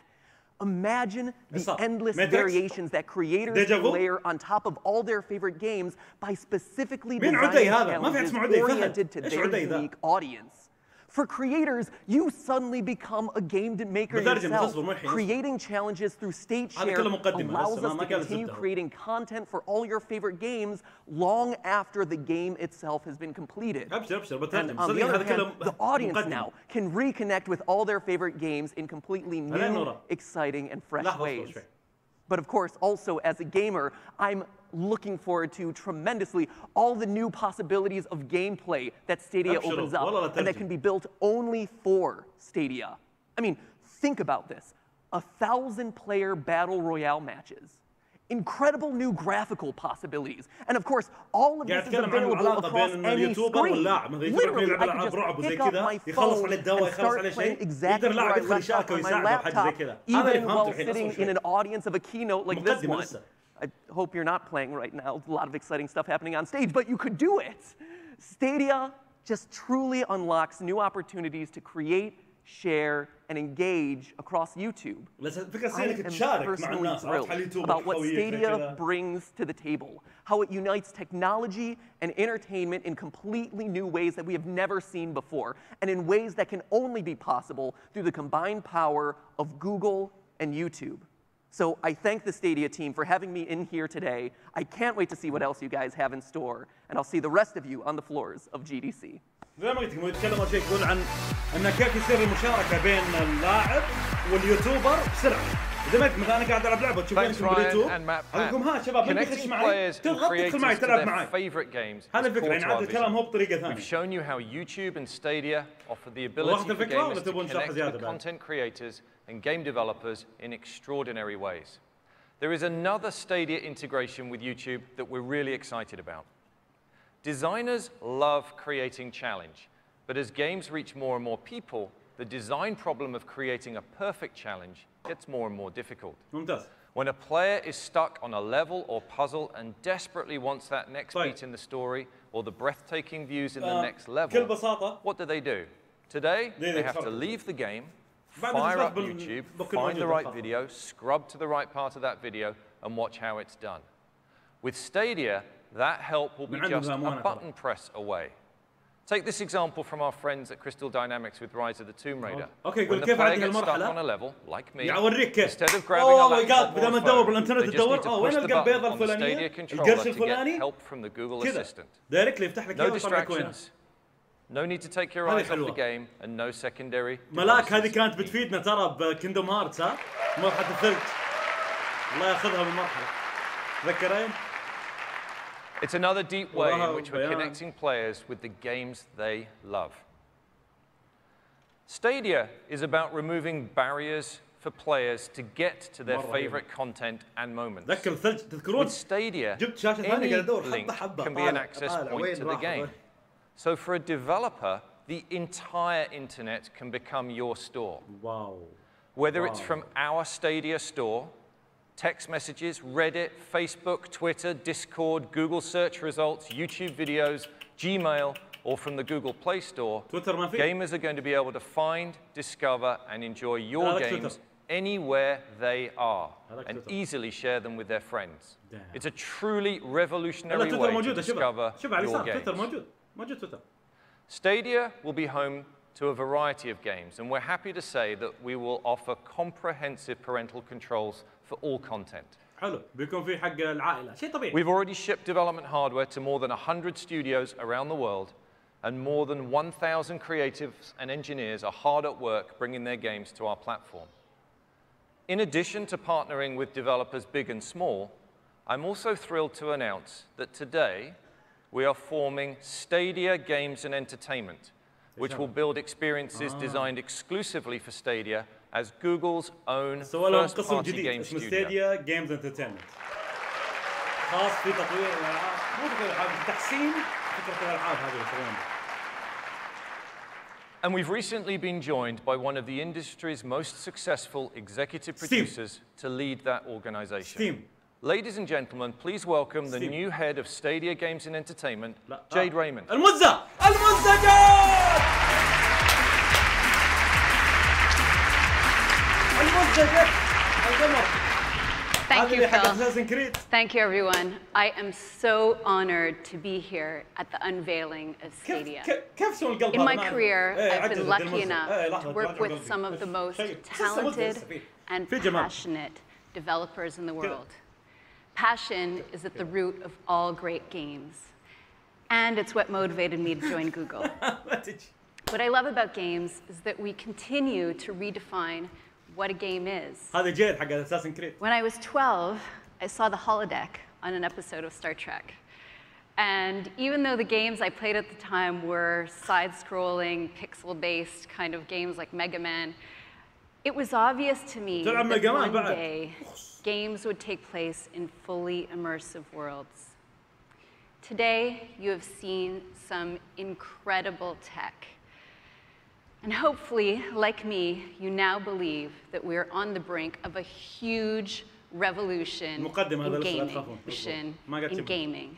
Imagine the endless variations that creators can layer on top of all their favorite games by specifically designing challenges oriented to their unique audience. For creators, you suddenly become a game maker yourself. Creating challenges through State Share allows us to continue creating content for all your favorite games long after the game itself has been completed. And on the other hand, the audience now can reconnect with all their favorite games in completely new, exciting, and fresh ways. But of course, also as a gamer, I'm looking forward to tremendously all the new possibilities of gameplay that Stadia opens up and that can be built only for Stadia. I mean, think about this. 1,000-player battle royale matches. Incredible new graphical possibilities. And of course, all of this is available across any screen. Literally, I can just pick up my phone and start playing exactly where I left off on my laptop, even while sitting in an audience of a keynote like this one. I hope you're not playing right now. A lot of exciting stuff happening on stage, but you could do it. Stadia just truly unlocks new opportunities to create, share, and engage across YouTube. I am personally thrilled about what Stadia brings to the table, how it unites technology and entertainment in completely new ways that we have never seen before, and in ways that can only be possible through the combined power of Google and YouTube. So I thank the Stadia team for having me in here today. I can't wait to see what else you guys have in store, and I'll see the rest of you on the floors of GDC. زي ما قلت لكم يتكلموا شيء يقول عن ان كيف يصير المشاركه بين اللاعب واليوتيوبر بسرعه. زي ما قلت مثلا انا قاعد العب لعبه تشوفوني باليوتيوب اقول لكم ها شباب من يخش معي تدخل معي تلعب معي. هذا الفكره يعني عاد الكلام هو بطريقه ثانيه. We've shown you how YouTube and Stadia offer the ability for gamers to connect with content creators and game developers in extraordinary ways. There is another Stadia integration with YouTube that we're really excited about. Designers love creating challenge, but as games reach more and more people, the design problem of creating a perfect challenge gets more and more difficult. When a player is stuck on a level or puzzle and desperately wants that next beat in the story or the breathtaking views in the next level, what do? Today, they have to leave the game, fire up YouTube, find the right video, scrub to the right part of that video, and watch how it's done. With Stadia, that help will be just a button press away. Take this example from our friends at Crystal Dynamics with Rise of the Tomb Raider. When the player gets stuck on a level, like me, instead of grabbing a laptop or phone, they just need to push the button on the Stadia controller to get help from the Google Assistant. No distractions, no need to take your eyes off the game, and no secondary ملاك هذه كانت بتفيدنا ترى بكيندوم هارتس ها؟ مرحلة الثلج. الله ياخذها بالمرحلة. تذكرين؟ It's another deep way in which we're connecting players with the games they love. Stadia is about removing barriers for players to get to their favorite content and moments. With Stadia, any link can be an access point to the game. So for a developer, the entire internet can become your store. Whether it's from our Stadia store, text messages, Reddit, Facebook, Twitter, Discord, Google search results, YouTube videos, Gmail, or from the Google Play Store, gamers are going to be able to find, discover, and enjoy your games anywhere they are, and easily share them with their friends. It's a truly revolutionary way to discover your games. Stadia will be home to a variety of games, and we're happy to say that we will offer comprehensive parental controls for all content. We've already shipped development hardware to more than 100 studios around the world, and more than 1,000 creatives and engineers are hard at work bringing their games to our platform. In addition to partnering with developers big and small, I'm also thrilled to announce that today we are forming Stadia Games and Entertainment, which will build experiences designed exclusively for Stadia as Google's own first-party game studio. Stadia Games Entertainment. خاص في تطوير الألعاب، مو تطوير الألعاب، تحسين فكرة الألعاب هذه يسوونها. And we've recently been joined by one of the industry's most successful executive producers to lead that organization. Ladies and gentlemen, please welcome the new head of Stadia Games and Entertainment, Jade Raymond. المزة جاد! Thank you, Phil. Thank you, everyone. I am so honored to be here at the unveiling of Stadia. In my career, I've been lucky enough to work with some of the most talented and passionate developers in the world. Passion is at the root of all great games, and it's what motivated me to join Google. What I love about games is that we continue to redefine what a game is. When I was 12, I saw the holodeck on an episode of Star Trek. And even though the games I played at the time were side-scrolling, pixel-based kind of games like Mega Man, it was obvious to me that one day games would take place in fully immersive worlds. Today, you have seen some incredible tech. And hopefully, like me, you now believe that we're on the brink of a huge revolution in gaming.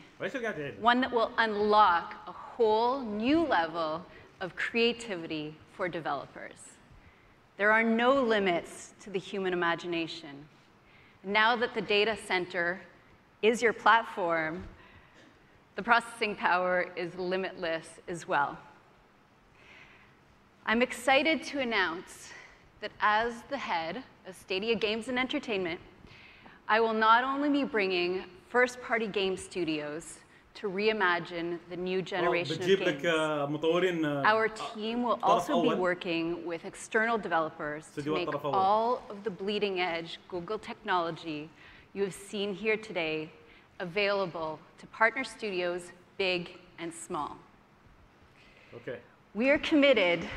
One that will unlock a whole new level of creativity for developers. There are no limits to the human imagination. Now that the data center is your platform, the processing power is limitless as well. I'm excited to announce that as the head of Stadia Games and Entertainment, I will not only be bringing first-party game studios to reimagine the new generation of games. Our team will also be working with external developers to make all of the bleeding-edge Google technology you have seen here today available to partner studios big and small. Okay. We are committed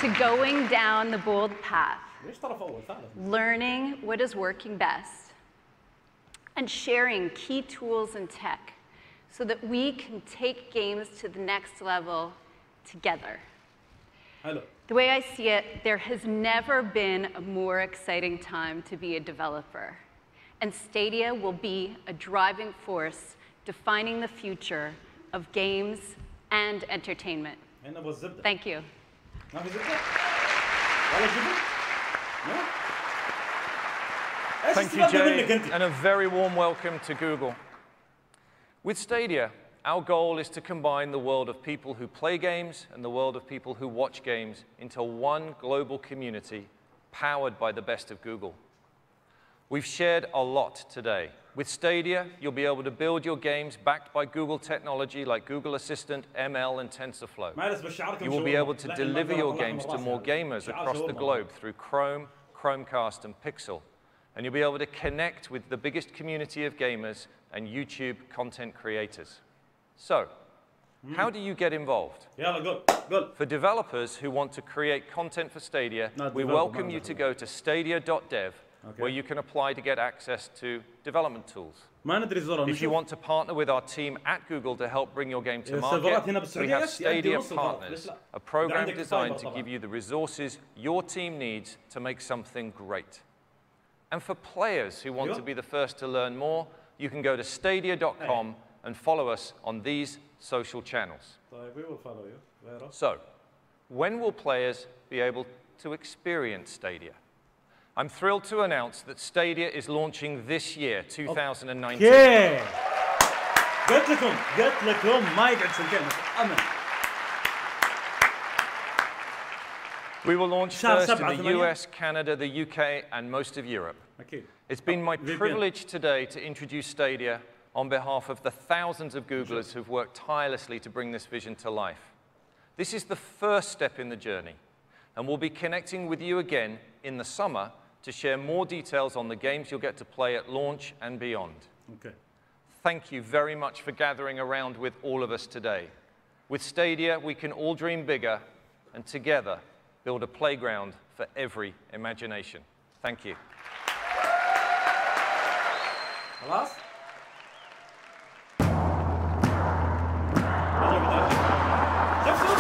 to going down the bold path, learning what is working best, and sharing key tools and tech so that we can take games to the next level together. The way I see it, there has never been a more exciting time to be a developer. And Stadia will be a driving force defining the future of games and entertainment. Thank you. Thank you, Jay, and a very warm welcome to Google. With Stadia, our goal is to combine the world of people who play games and the world of people who watch games into one global community powered by the best of Google. We've shared a lot today. With Stadia, you'll be able to build your games backed by Google technology like Google Assistant, ML, and TensorFlow. You will be able to deliver your games to more gamers across the globe through Chrome, Chromecast, and Pixel. And you'll be able to connect with the biggest community of gamers and YouTube content creators. So, how do you get involved? For developers who want to create content for Stadia, we welcome you to go to stadia.dev, where you can apply to get access to development tools. If you want to partner with our team at Google to help bring your game to market, we have Stadia Partners, a program designed to give you the resources your team needs to make something great. And for players who want to be the first to learn more, you can go to stadia.com and follow us on these social channels. We will follow you. So, when will players be able to experience Stadia? I'm thrilled to announce that Stadia is launching this year, 2019. Yeah. قلت لكم ما يقعد سنتين أمل. We will launch first in the US, Canada, the UK, and most of Europe. It's been my privilege today to introduce Stadia on behalf of the thousands of Googlers who've worked tirelessly to bring this vision to life. This is the first step in the journey, and we'll be connecting with you again in the summer to share more details on the games you'll get to play at launch and beyond. Thank you very much for gathering around with all of us today. With Stadia, we can all dream bigger and together build a playground for every imagination. Thank you. خلاص؟ شفتوا؟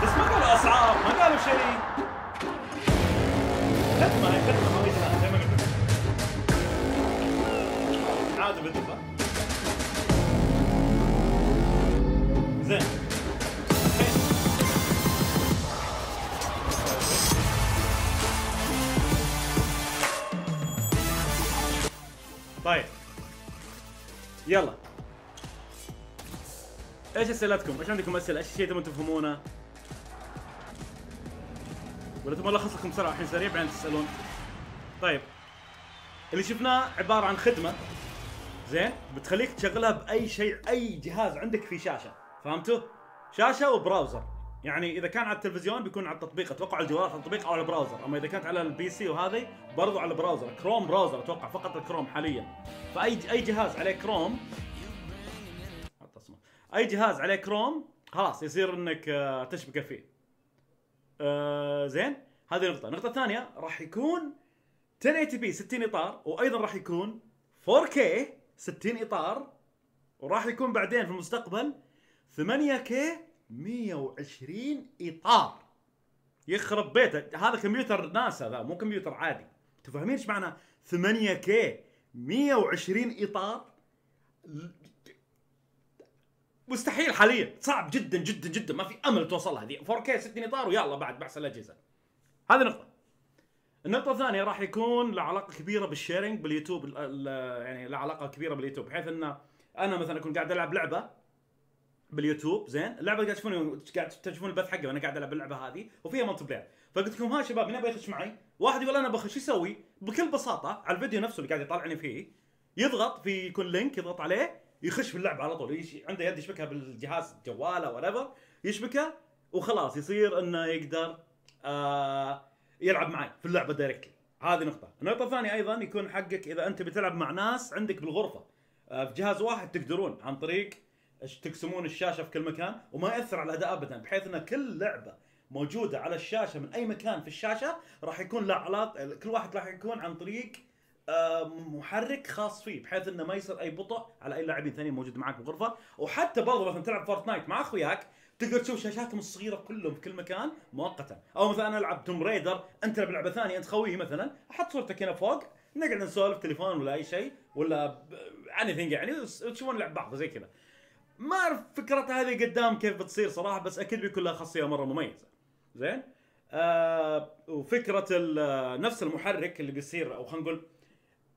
بس ما قالوا اسعار، ما قالوا شيء. خدمة هي خدمة ما هي جهاز زي ما قلت. عادي بالدفع. زين. طيب يلا ايش اسئلتكم؟ ايش عندكم اسئله؟ ايش الشيء تبون تفهمونه؟ ولا تبون الخص لكم بسرعه الحين سريع بعدين تسالون؟ طيب اللي شفناه عباره عن خدمه زين بتخليك تشغلها باي شيء، اي جهاز عندك فيه شاشه، فهمتوا؟ شاشه وبراوزر، يعني اذا كان على التلفزيون بيكون على التطبيق، اتوقع على الجوال على التطبيق او على البراوزر، اما اذا كانت على البي سي وهذه برضو على البراوزر، كروم براوزر اتوقع فقط الكروم حاليا. فاي جهاز عليه كروم، اي جهاز عليه كروم خلاص يصير انك تشبكه فيه. زين هذه نقطه. النقطه الثانيه راح يكون 1080p 60 اطار، وايضا راح يكون 4K 60 اطار، وراح يكون بعدين في المستقبل 8K 120 اطار. يخرب بيته، هذا كمبيوتر ناسا، ذا مو كمبيوتر عادي. تفهمين ايش معنى 8K 120 اطار؟ مستحيل حاليا، صعب جدا جدا جدا، ما في امل توصل لها. 4K 60 اطار ويلا بعد بحث الاجهزه. هذه نقطه. النقطه الثانيه راح يكون له علاقه كبيره بالشيرنج باليوتيوب، يعني له علاقه كبيره باليوتيوب، بحيث ان انا مثلا اكون قاعد العب لعبه باليوتيوب، زين اللعبه قاعد تشوفون البث حقه وانا قاعد العب اللعبه هذه وفيها مالتي بلاير، فقلت لكم ها شباب مين يبغى يخش معي؟ واحد يقول انا بخش، يسوي بكل بساطه على الفيديو نفسه اللي قاعد يطالعني فيه، يضغط في يكون لينك يضغط عليه يخش في اللعبه على طول، عنده يد يشبكها بالجهاز جواله ولا يشبكه وخلاص يصير انه يقدر يلعب معي في اللعبه دايركتلي. هذه نقطه. النقطه الثانيه ايضا يكون حقك اذا انت بتلعب مع ناس عندك بالغرفه في جهاز واحد، تقدرون عن طريق تقسمون الشاشه في كل مكان وما ياثر على الاداء ابدا، بحيث ان كل لعبه موجوده على الشاشه من اي مكان في الشاشه راح يكون له علاقه، كل واحد راح يكون عن طريق محرك خاص فيه، بحيث انه ما يصير اي بطء على اي لاعبين ثانيين موجود معك بالغرفه. وحتى برضه مثلا تلعب فورتنايت مع اخوياك تقدر تشوف شاشاتهم الصغيره كلهم في كل مكان مؤقتا. او مثلا انا العب توم ريدر، انت تلعب لعبه ثانيه، انت خويه مثلا، احط صورتك هنا فوق، نقعد نسولف تليفون ولا اي شيء ولا اني يعني وتشوفون لعب بعض زي كذا. ما اعرف فكرتها هذه قدام كيف بتصير صراحه، بس اكيد بيكون لها خاصيه مره مميزه. زين وفكره نفس المحرك اللي بيصير، او خلينا نقول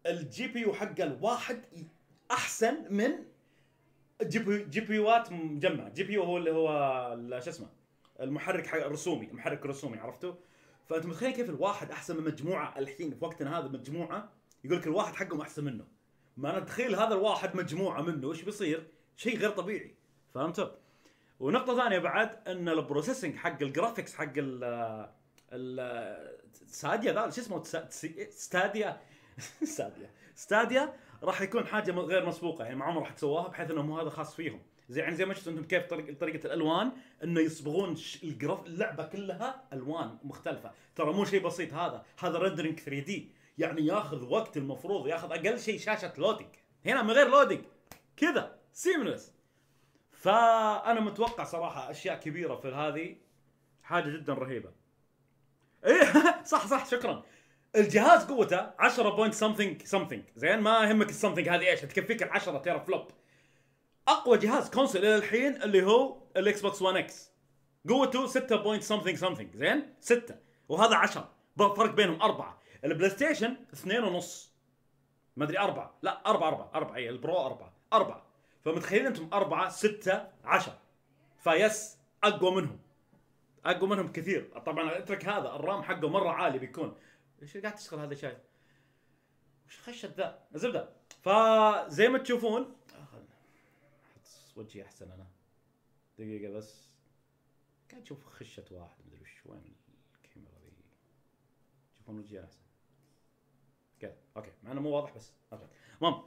الجي بي يو حق الواحد احسن من جي بي يوات مجمع. جي بي يو هو اللي هو شو اسمه المحرك حق الرسومي، المحرك الرسومي، عرفتوا؟ فانت متخيل كيف الواحد احسن من مجموعه الحين في وقتنا هذا، مجموعه يقول لك الواحد حقهم احسن منه. ما انا اتخيل هذا الواحد مجموعه منه ايش بيصير؟ شيء غير طبيعي، فهمتوا؟ ونقطه ثانيه بعد ان البروسيسنج حق الجرافيكس حق ستاديا ذا شو اسمه ستاديا راح يكون حاجه غير مسبوقه، يعني ما عمره راح تسووها، بحيث انه مو هذا خاص فيهم. زي ما شفتوا انتم كيف طريقه الالوان، انه يصبغون اللعبه كلها الوان مختلفه. ترى مو شيء بسيط، هذا ريندرينج 3 دي، يعني ياخذ وقت، المفروض ياخذ اقل شيء شاشه لودينج. هنا من غير لودينج كذا سيملس. فانا متوقع صراحه اشياء كبيره في هذه، حاجه جدا رهيبه. ايه صح شكرا. الجهاز قوته 10 بوينت something زين، ما يهمك السمثينج هذه ايش، تكفيك ال10 تيرا فلوب. اقوى جهاز كونسول الى الحين اللي هو الاكس بوكس 1 اكس، قوته 6 بوينت something زين، 6 وهذا 10، فرق بينهم 4. البلاي ستيشن 2.5 ما ادري 4، لا 4 اي البرو 4. فمتخيلين انتم 4 6 10، فيس اقوى منهم كثير. طبعا اترك هذا الرام حقه مره عالي بيكون. ايش قاعد تشتغل هذا شايف؟ وش خشت ذا؟ زبده. فزي ما تشوفون وجهي احسن انا دقيقه بس، قاعد اشوف خشه واحد مدري وش وين الكاميرا ذي. تشوفون وجهي احسن كذا اوكي، مع انه مو واضح بس اوكي المهم.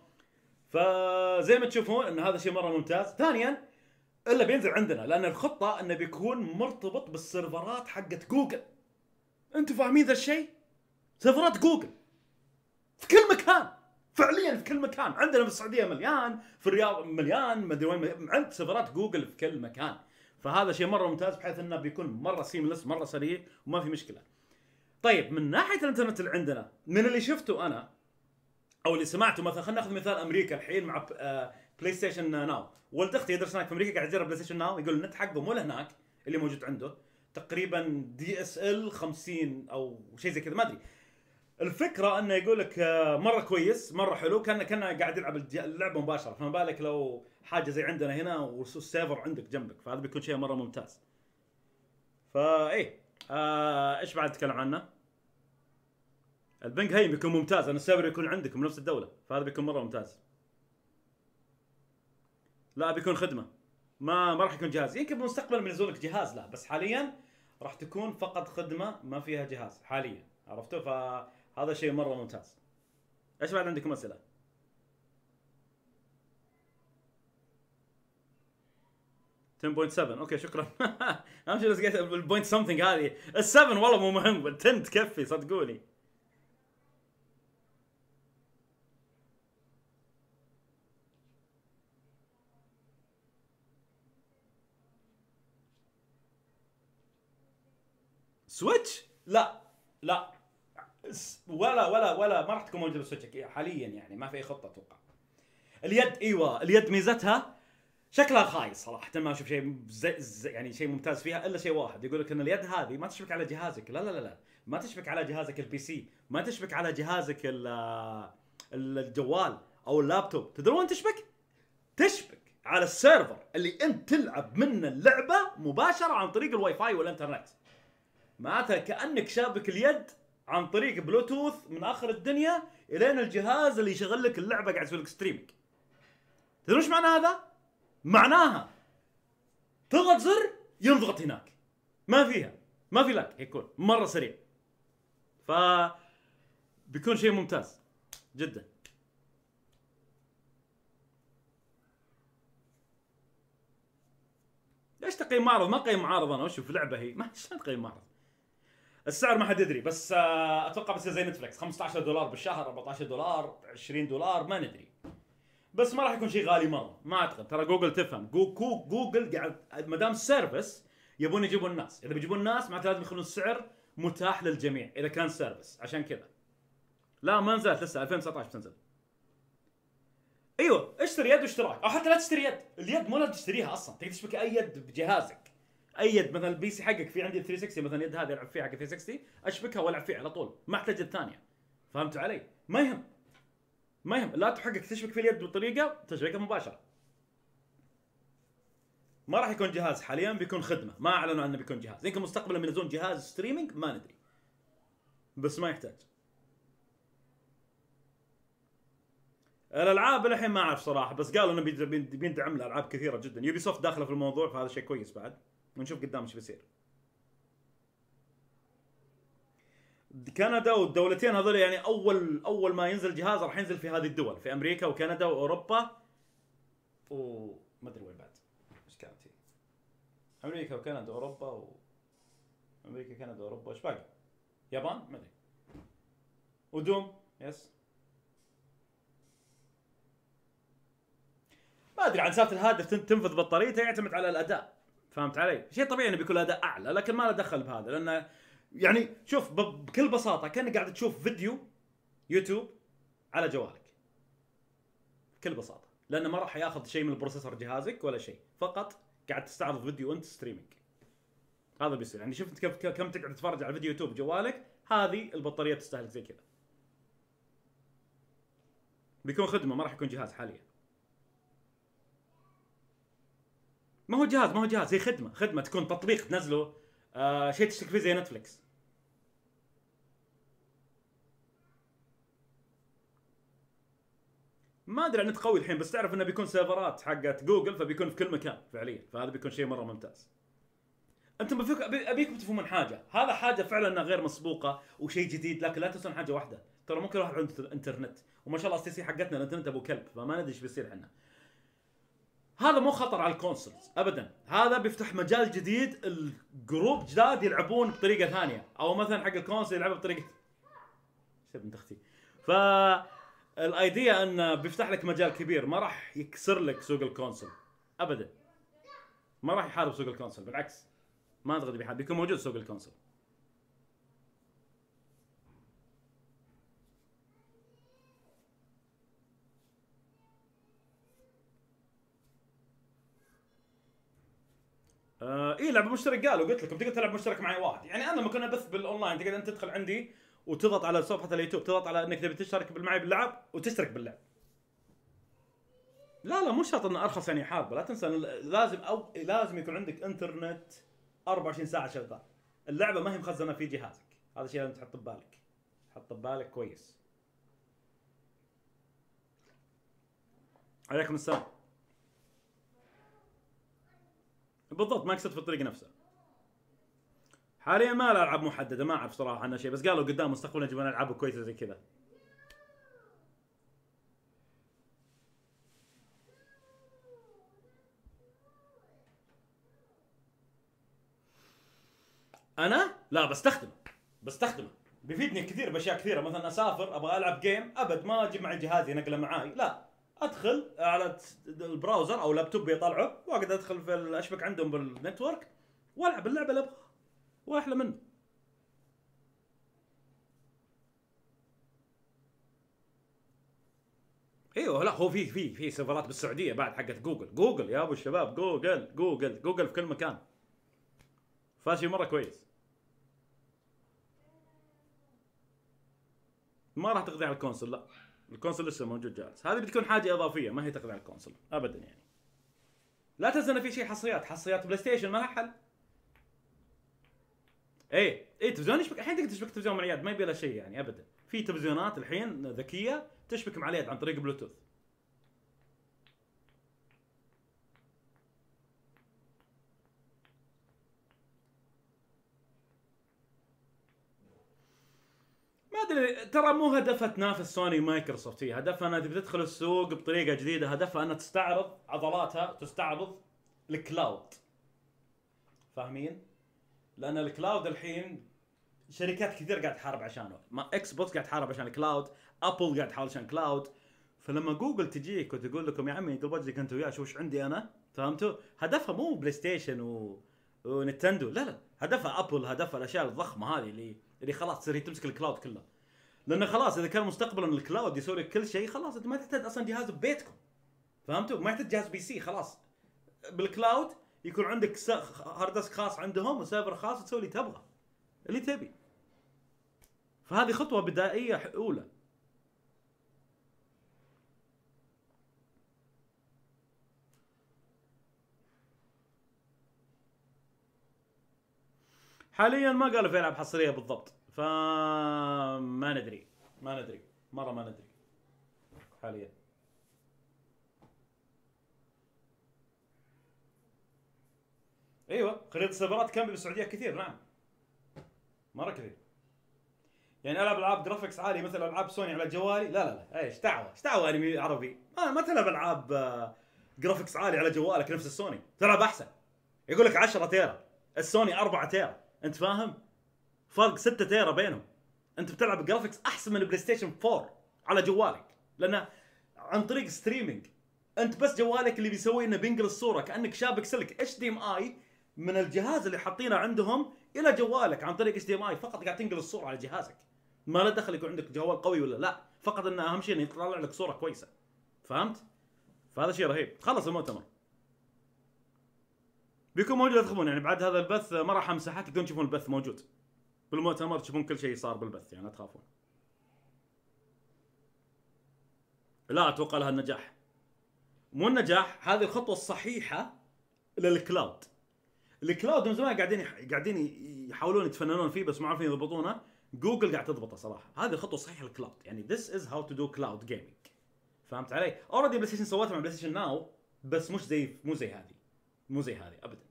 فزي ما تشوفون ان هذا شيء مره ممتاز. ثانيا الا بينزل عندنا، لان الخطه انه بيكون مرتبط بالسيرفرات حقت جوجل. انتم فاهمين ذا الشيء؟ سيرفرات جوجل في كل مكان، فعليا في كل مكان. عندنا في السعوديه مليان، في الرياض مليان، ما ادري وين، عند سيرفرات جوجل في كل مكان. فهذا شيء مره ممتاز، بحيث انه بيكون مره سيملس، مره سريع وما في مشكله. طيب من ناحيه الانترنت اللي عندنا، من اللي شفته انا او اللي سمعته، مثلا خلينا ناخذ مثال امريكا الحين مع بلاي ستيشن ناو. ولد اختي يدرس هناك في امريكا، قاعد يجرب بلاي ستيشن ناو، يقول النت حقه مو لهناك اللي موجود عنده، تقريبا DSL 50 او شيء زي كذا، ما ادري. الفكره انه يقول لك مره كويس، مره حلو، كان قاعد يلعب اللعبه مباشره. فما بالك لو حاجه زي عندنا هنا والسيرفر عندك جنبك، فهذا بيكون شيء مره ممتاز. فايه ايش بعد نتكلم عنه؟ البنج هي بيكون ممتاز، ان السيرفر يكون عندك من نفس الدوله، فهذا بيكون مره ممتاز. لا بيكون خدمه، ما راح يكون جهاز. يمكن بالمستقبل ينزلوا لك جهاز، لا بس حاليا راح تكون فقط خدمه ما فيها جهاز حاليا، عرفتوا؟ فهذا شيء مره ممتاز. ايش بعد عندكم اسئله؟ اوكي شكرا. اهم شيء لقيت البوينت سمثينج هذه، ال7 والله مو مهم، 10 تكفي صدقوني. سويتش؟ لا ولا ما راح تكون موجوده بالسويتش حاليا، يعني ما في اي خطه اتوقع. اليد ايوه، اليد ميزتها شكلها خايس صراحه، ما اشوف شيء يعني شيء ممتاز فيها الا شيء واحد، يقول لك ان اليد هذه ما تشبك على جهازك. لا ما تشبك على جهازك البي سي، ما تشبك على جهازك الجوال او اللابتوب. تدرون وين تشبك؟ تشبك على السيرفر اللي انت تلعب منه اللعبه مباشره عن طريق الواي فاي والانترنت. معناتها كانك شابك اليد عن طريق بلوتوث من اخر الدنيا الين الجهاز اللي يشغل لك اللعبه قاعد يسوي لك ستريمينج. تدرون ايش معنى هذا؟ معناها تضغط زر ينضغط هناك، ما في لاك، يكون مره سريع. ف بيكون شيء ممتاز جدا. ليش تقييم معرض؟ ما قيم معارض انا، وش في لعبه هي؟ ما شلون تقييم معرض؟ السعر ما حد يدري، بس اتوقع بس زي نتفلكس $15 بالشهر، $14، $20، ما ندري. بس ما راح يكون شيء غالي مره، ما اعتقد. ترى جوجل تفهم، جوجل قاعد ما دام سيرفيس يبون يجيبون الناس، اذا بيجيبون الناس معناته لازم يخلون السعر متاح للجميع اذا كان سيرفيس. عشان كذا لا ما نزلت لسه، 2019 بتنزل. ايوه اشتري يد واشتراك، او حتى لا تشتري يد، اليد مو لازم تشتريها اصلا، تقدر تشبك اي يد بجهازك. اي يد مثلا البي سي حقك في عندي 360 مثلا، يد هذه العب فيها حق 360 اشبكها والعب فيها على طول، ما احتاج يد ثانيه. فهمت علي؟ ما يهم لا تحقق تشبك في اليد بطريقه تشبكها مباشره. ما راح يكون جهاز حاليا، بيكون خدمه، ما اعلنوا انه بيكون جهاز. يمكن مستقبلا ينزلون جهاز ستريمينج، ما ندري، بس ما يحتاج. الالعاب الحين ما اعرف صراحه، بس قالوا انه بيندعم الالعاب كثيره جدا. يوبي سوفت داخله في الموضوع، فهذا شيء كويس بعد، ونشوف قدام ايش بيصير. كندا والدولتين هذول يعني اول ما ينزل جهاز راح ينزل في هذه الدول، في امريكا وكندا واوروبا وما ادري وين بعد. ايش كانت هي؟ امريكا وكندا واوروبا امريكا كندا واوروبا، ايش باقي؟ يابان ما ادري. ودوم يس. ما ادري عن سالفه الهاتف تنفذ بطاريته، يعتمد على الاداء. فهمت علي؟ شيء طبيعي انه بيكون الاداء اعلى، لكن ما له دخل بهذا، لانه يعني شوف بكل بساطه كانك قاعد تشوف فيديو يوتيوب على جوالك بكل بساطه، لانه ما راح ياخذ شيء من البروسيسور جهازك ولا شيء، فقط قاعد تستعرض فيديو وانت ستريمينج. هذا بيصير يعني شفت كم تقعد تتفرج على فيديو يوتيوب جوالك، هذه البطاريه تستهلك زي كذا. بيكون خدمه، ما راح يكون جهاز حاليا. ما هو جهاز، هي خدمه تكون تطبيق تنزله، شيء تشترك فيه زي نتفليكس. ما ادري عن نت قوي الحين، بس تعرف انه بيكون سيرفرات حقت جوجل، فبيكون في كل مكان فعليا، فهذا بيكون شيء مره ممتاز. انتم ابيكم تفهمون حاجه، هذا حاجه فعلا انها غير مسبوقه وشيء جديد، لكن لا تنسون حاجه واحده، ترى ممكن واحد عنده انترنت، وما شاء الله السي حقتنا الانترنت ابو كلب، فما ندري ايش بيصير عندنا. هذا مو خطر على الكونسولز ابدا، هذا بيفتح مجال جديد، الجروب جداد يلعبون بطريقه ثانيه، او مثلا حق الكونسول يلعبوا بطريقه بنت اختي. فالايديا انه بيفتح لك مجال كبير، ما راح يكسر لك سوق الكونسول ابدا، ما راح يحارب سوق الكونسول، بالعكس ما اعتقد بيحارب، بيكون موجود سوق الكونسول. اي لعبه مشترك، قالوا قلت لكم تقدر تلعب مشترك معي واحد، يعني انا لما كنا بث بالاونلاين تقدر انت تدخل عندي وتضغط على صفحه اليوتيوب، تضغط على انك تبي تشترك معي باللعب وتشترك باللعب. لا مو شرط انه ارخص يعني يحارب، لا تنسى لازم يكون عندك انترنت 24 ساعه شغال، اللعبه ما هي مخزنه في جهازك، هذا الشيء لازم تحطه ببالك، حطه ببالك كويس. عليكم السلام. بالضبط ما قصدت في الطريق نفسه. حاليا ما العاب محدده، ما اعرف صراحه عنها شيء، بس قالوا قدام مستقبلا يجيبون العاب كويسه زي كذا. انا لا بستخدمه بيفيدني كثير باشياء كثيره، مثلا اسافر ابغى العب جيم ابد ما اجيب معي جهازي نقله معاي، لا ادخل على البراوزر او لابتوب يطلعه واقدر ادخل في الاشبك عندهم بالنتورك والعب اللعبه اللي ابغاها واحلى منه. ايوه لا هو في سيرفرات بالسعوديه بعد حقت جوجل يا ابو الشباب، جوجل في كل مكان، فاشي مره كويس، ما راح تقضي على الكونسول، لا الكونسول لسه موجود جالس، هذه بتكون حاجه اضافيه ما هي تقضي على الكونسول ابدا يعني. لا تنسى انه في شيء حصريات بلاي ستيشن ما لها حل. ايه تلفزيون يشبك الحين، تقدر تشبك تلفزيون مع اليد ما يبي له شيء يعني ابدا، في تلفزيونات الحين ذكيه تشبك مع اليد عن طريق بلوتوث. ما ادري ترى مو هدفها تنافس سوني مايكروسوفت، هي هدفها انها تبي تدخل السوق بطريقه جديده، هدفها انها تستعرض عضلاتها، تستعرض الكلاود، فاهمين؟ لان الكلاود الحين شركات كثير قاعد تحارب عشانه، ما اكس بوكس قاعد تحارب عشان الكلاود، ابل قاعد تحارب عشان الكلاود، فلما جوجل تجيك وتقول لكم يا عمي قلب وجهك انت وياه شو وش عندي انا، فهمتوا؟ هدفها مو بلاي ستيشن ونتندو، لا هدفها ابل، هدفها الاشياء الضخمه هذه اللي خلاص تصير تمسك الكلاود كله، لانه خلاص اذا كان مستقبلا الكلاود يسوي لك كل شيء خلاص انت ما تحتاج اصلا جهاز ببيتكم، فهمتوا؟ ما يحتاج جهاز بي سي، خلاص بالكلاود يكون عندك هارد ديسك خاص عندهم وسيرفر خاص تسوي اللي تبغى اللي تبي، فهذه خطوه بدائيه اولى. حاليا ما قالوا في العاب حصريه بالضبط، فما ندري مره ما ندري حاليا. ايوه خريطه السيرفرات كان بالسعوديه كثير، نعم مره كثير، يعني العاب جرافيكس عالي مثل العاب سوني على جوالي، لا ايش دعوه انمي عربي، ما تلعب العاب جرافيكس عالي على جوالك نفس السوني، تلعب احسن، يقول لك 10 تيرا السوني 4 تيرا، انت فاهم؟ فرق 6 تيرا بينهم، انت بتلعب جرافيكس احسن من البلاي ستيشن 4 على جوالك، لانه عن طريق ستريمينج، انت بس جوالك اللي بيسوي انه بينقل الصوره كانك شابك سلك HDMI من الجهاز اللي حاطينه عندهم الى جوالك عن طريق HDMI، فقط قاعد تنقل الصوره على جهازك، ما له دخل يكون عندك جوال قوي ولا لا، فقط انه اهم شيء انه يطلع لك صوره كويسه، فهمت؟ فهذا شيء رهيب. خلص المؤتمر بيكون موجود، لا تخافون يعني بعد هذا البث ما راح امسحه، تقدرون تشوفون البث موجود بالمؤتمر، تشوفون كل شيء صار بالبث يعني لا تخافون. لا اتوقع لها النجاح، مو النجاح، هذه الخطوه الصحيحه للكلاود. الكلاود من زمان قاعدين يحاولون يتفننون فيه بس ما عارفين يضبطونه، جوجل قاعد تضبطه صراحه، هذه الخطوه الصحيحه للكلاود، يعني this is how to do cloud gaming، فهمت علي؟ اوريدي بلاي ستيشن سوتها مع بلاي ستيشن ناو، بس مو زي هذه ابدا.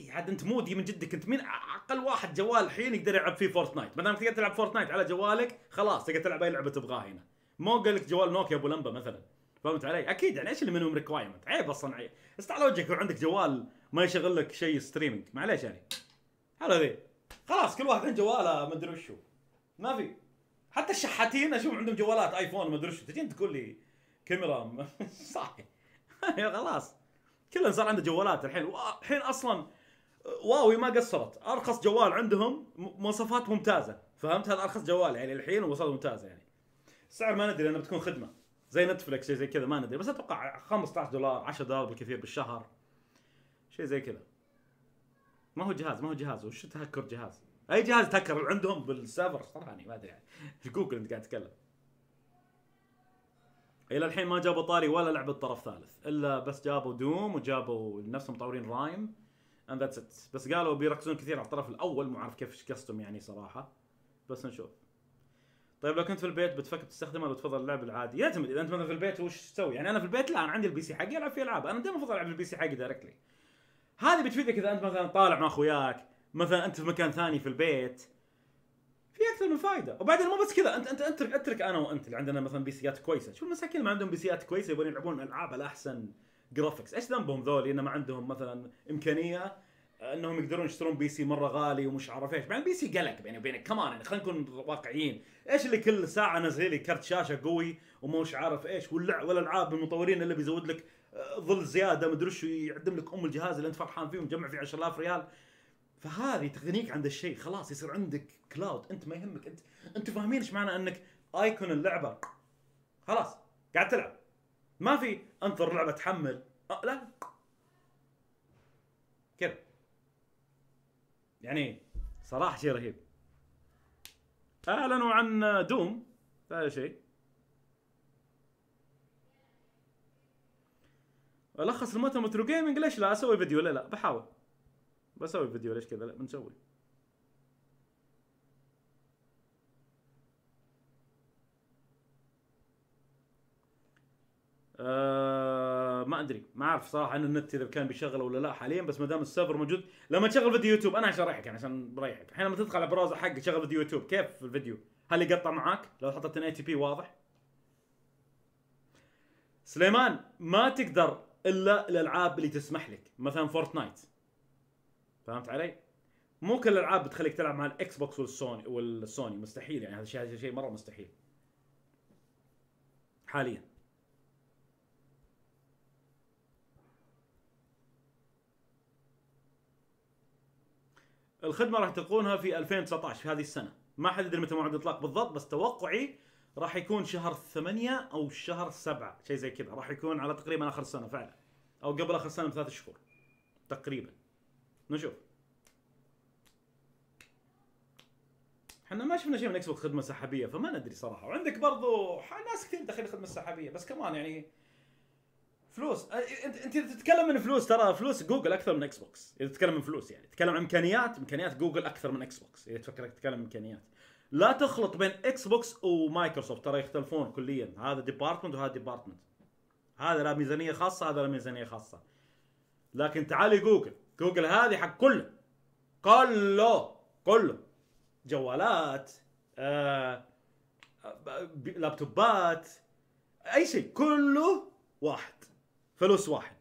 عاد انت مودي من جدك، انت مين اقل واحد جوال الحين يقدر يلعب فيه فورتنايت؟ ما دام تقدر تلعب فورتنايت على جوالك خلاص تقدر تلعب اي لعبه تبغاها هنا، مو قال لك جوال نوكيا ابو لمبه مثلا، فهمت علي؟ اكيد يعني ايش اللي منهم ريكوايرمنت؟ عيب اصلا عيب. بس على وجهك يكون عندك جوال ما يشغل لك شيء ستريمينج، معليش يعني. هذا ذي خلاص كل واحد عنده جواله ما ادري وشو. ما في حتى الشحاتين اشوف عندهم جوالات ايفون ما ادري وشو، تجي انت تقول لي كاميرا صح. خلاص كلنا صار عنده جوالات الحين. الحين اصلا واوي ما قصرت، ارخص جوال عندهم مواصفات ممتازه، فهمت؟ هذا ارخص جوال يعني الحين وصل ممتازه يعني. السعر ما ندري لانه بتكون خدمه زي نتفلكس شيء زي كذا ما ندري، بس اتوقع $15 $10 بالكثير بالشهر شيء زي كذا. ما هو جهاز وش تهكر جهاز؟ اي جهاز تهكر عندهم بالسيرفر صراحه ما ادري يعني. جوجل انت قاعد تتكلم. الى الحين ما جابوا طاري ولا لعبه طرف ثالث، الا بس جابوا دوم وجابوا نفس مطورين رايم اند ذاتس ات. بس قالوا بيركزون كثير على الطرف الاول، مو عارف كيف قصتهم يعني صراحه، بس نشوف. طيب لو كنت في البيت بتفكر تستخدمه ولا تفضل اللعب العادي؟ يعتمد اذا انت مثلا في البيت وش تسوي يعني. انا في البيت لا، انا عندي البي سي حقي العب فيه العاب. انا دائما افضل العب البي سي حقي دايركتلي. هذه بتفيدك اذا انت مثلا طالع مع اخوياك، مثلا انت في مكان ثاني في البيت، في اكثر من فائده. وبعدين مو بس كذا، انت اترك انا وانت اللي عندنا مثلا بيسيات كويسه. شو المساكين ما عندهم بيسيات كويسه يبغون يلعبون العاب على احسن جرافيكس؟ ايش ذنبهم ذولي انه ما عندهم مثلا امكانيه انهم يقدرون يشترون بي سي مره غالي ومش عارف ايش؟ مع البي سي قلق بيني وبينك كمان يعني. خلينا نكون واقعيين، ايش اللي كل ساعه نزل لي كرت شاشه قوي ومش عارف ايش والالعاب المطورين اللي بيزود لك ظل زياده مدري شو، يعدم لك الجهاز اللي انت فرحان فيه ومجمع فيه 10,000 ريال. فهذه تغنيك عند الشيء خلاص، يصير عندك كلاود، انت ما يهمك. انت فاهمين ايش معنى انك ايكون اللعبه خلاص قاعد تلعب، ما في انظر لعبه تحمل لا كذا يعني. صراحه شيء رهيب. اعلنوا عن دوم، هذا شيء. الخص المؤتمر ترو جيمنج. ليش لا اسوي فيديو؟ لا بحاول بسوي فيديو. ليش كذا؟ لا بنسوي. ما ادري، ما اعرف صراحه عن النت اذا كان بيشغل ولا لا حاليا، بس ما دام السيرفر موجود. لما تشغل فيديو يوتيوب انا عشان اريحك يعني، عشان بريحك الحين لما تدخل على البراوزر حقك تشغل فيديو يوتيوب، كيف الفيديو؟ هل يقطع معاك لو حطيت 1080p واضح؟ سليمان ما تقدر الا الالعاب اللي تسمح لك، مثلا فورتنايت، فهمت علي؟ مو كل الالعاب بتخليك تلعب مع الاكس بوكس والسوني مستحيل يعني. هذا شيء مره مستحيل حاليا. الخدمه راح تلقونها في 2019 في هذه السنه. ما حد يدري متى موعد الاطلاق بالضبط، بس توقعي راح يكون شهر 8 او شهر 7 شيء زي كذا. راح يكون على تقريبا اخر السنه فعلا، او قبل اخر السنه ب3 شهور تقريبا. نشوف. احنا ما شفنا شيء من اكس بوكس خدمه سحابيه، فما ندري صراحه. وعندك برضو ناس كثير داخلين خدمه سحابيه، بس كمان يعني فلوس. انت تتكلم من فلوس، ترى فلوس جوجل اكثر من اكس بوكس. اذا تتكلم من فلوس يعني تتكلم عن امكانيات جوجل اكثر من اكس بوكس. اذا تفكرك تتكلم امكانيات، لا تخلط بين اكس بوكس ومايكروسوفت، ترى يختلفون كليا. هذا ديبارتمنت وهذا ديبارتمنت، هذا له ميزانيه خاصه هذا له ميزانيه خاصه. لكن تعالي جوجل هذه حق كله جوالات، لابتوبات، اي شيء كله واحد، فلوس واحد،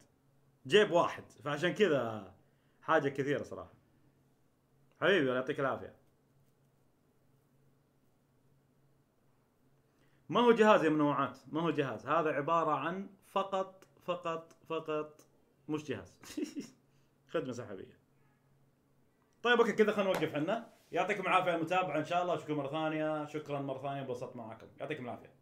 جيب واحد. فعشان كذا حاجه كثيره صراحه. حبيبي الله يعطيك العافيه. ما هو جهاز يا منوعات، ما هو جهاز، هذا عباره عن فقط مش جهاز. خدمه سحابيه. طيب اوكي كذا خلينا نوقف. حنا يعطيكم العافيه على المتابعه ان شاء الله. شكرا مره ثانيه، انبسطت معاكم. يعطيكم العافيه.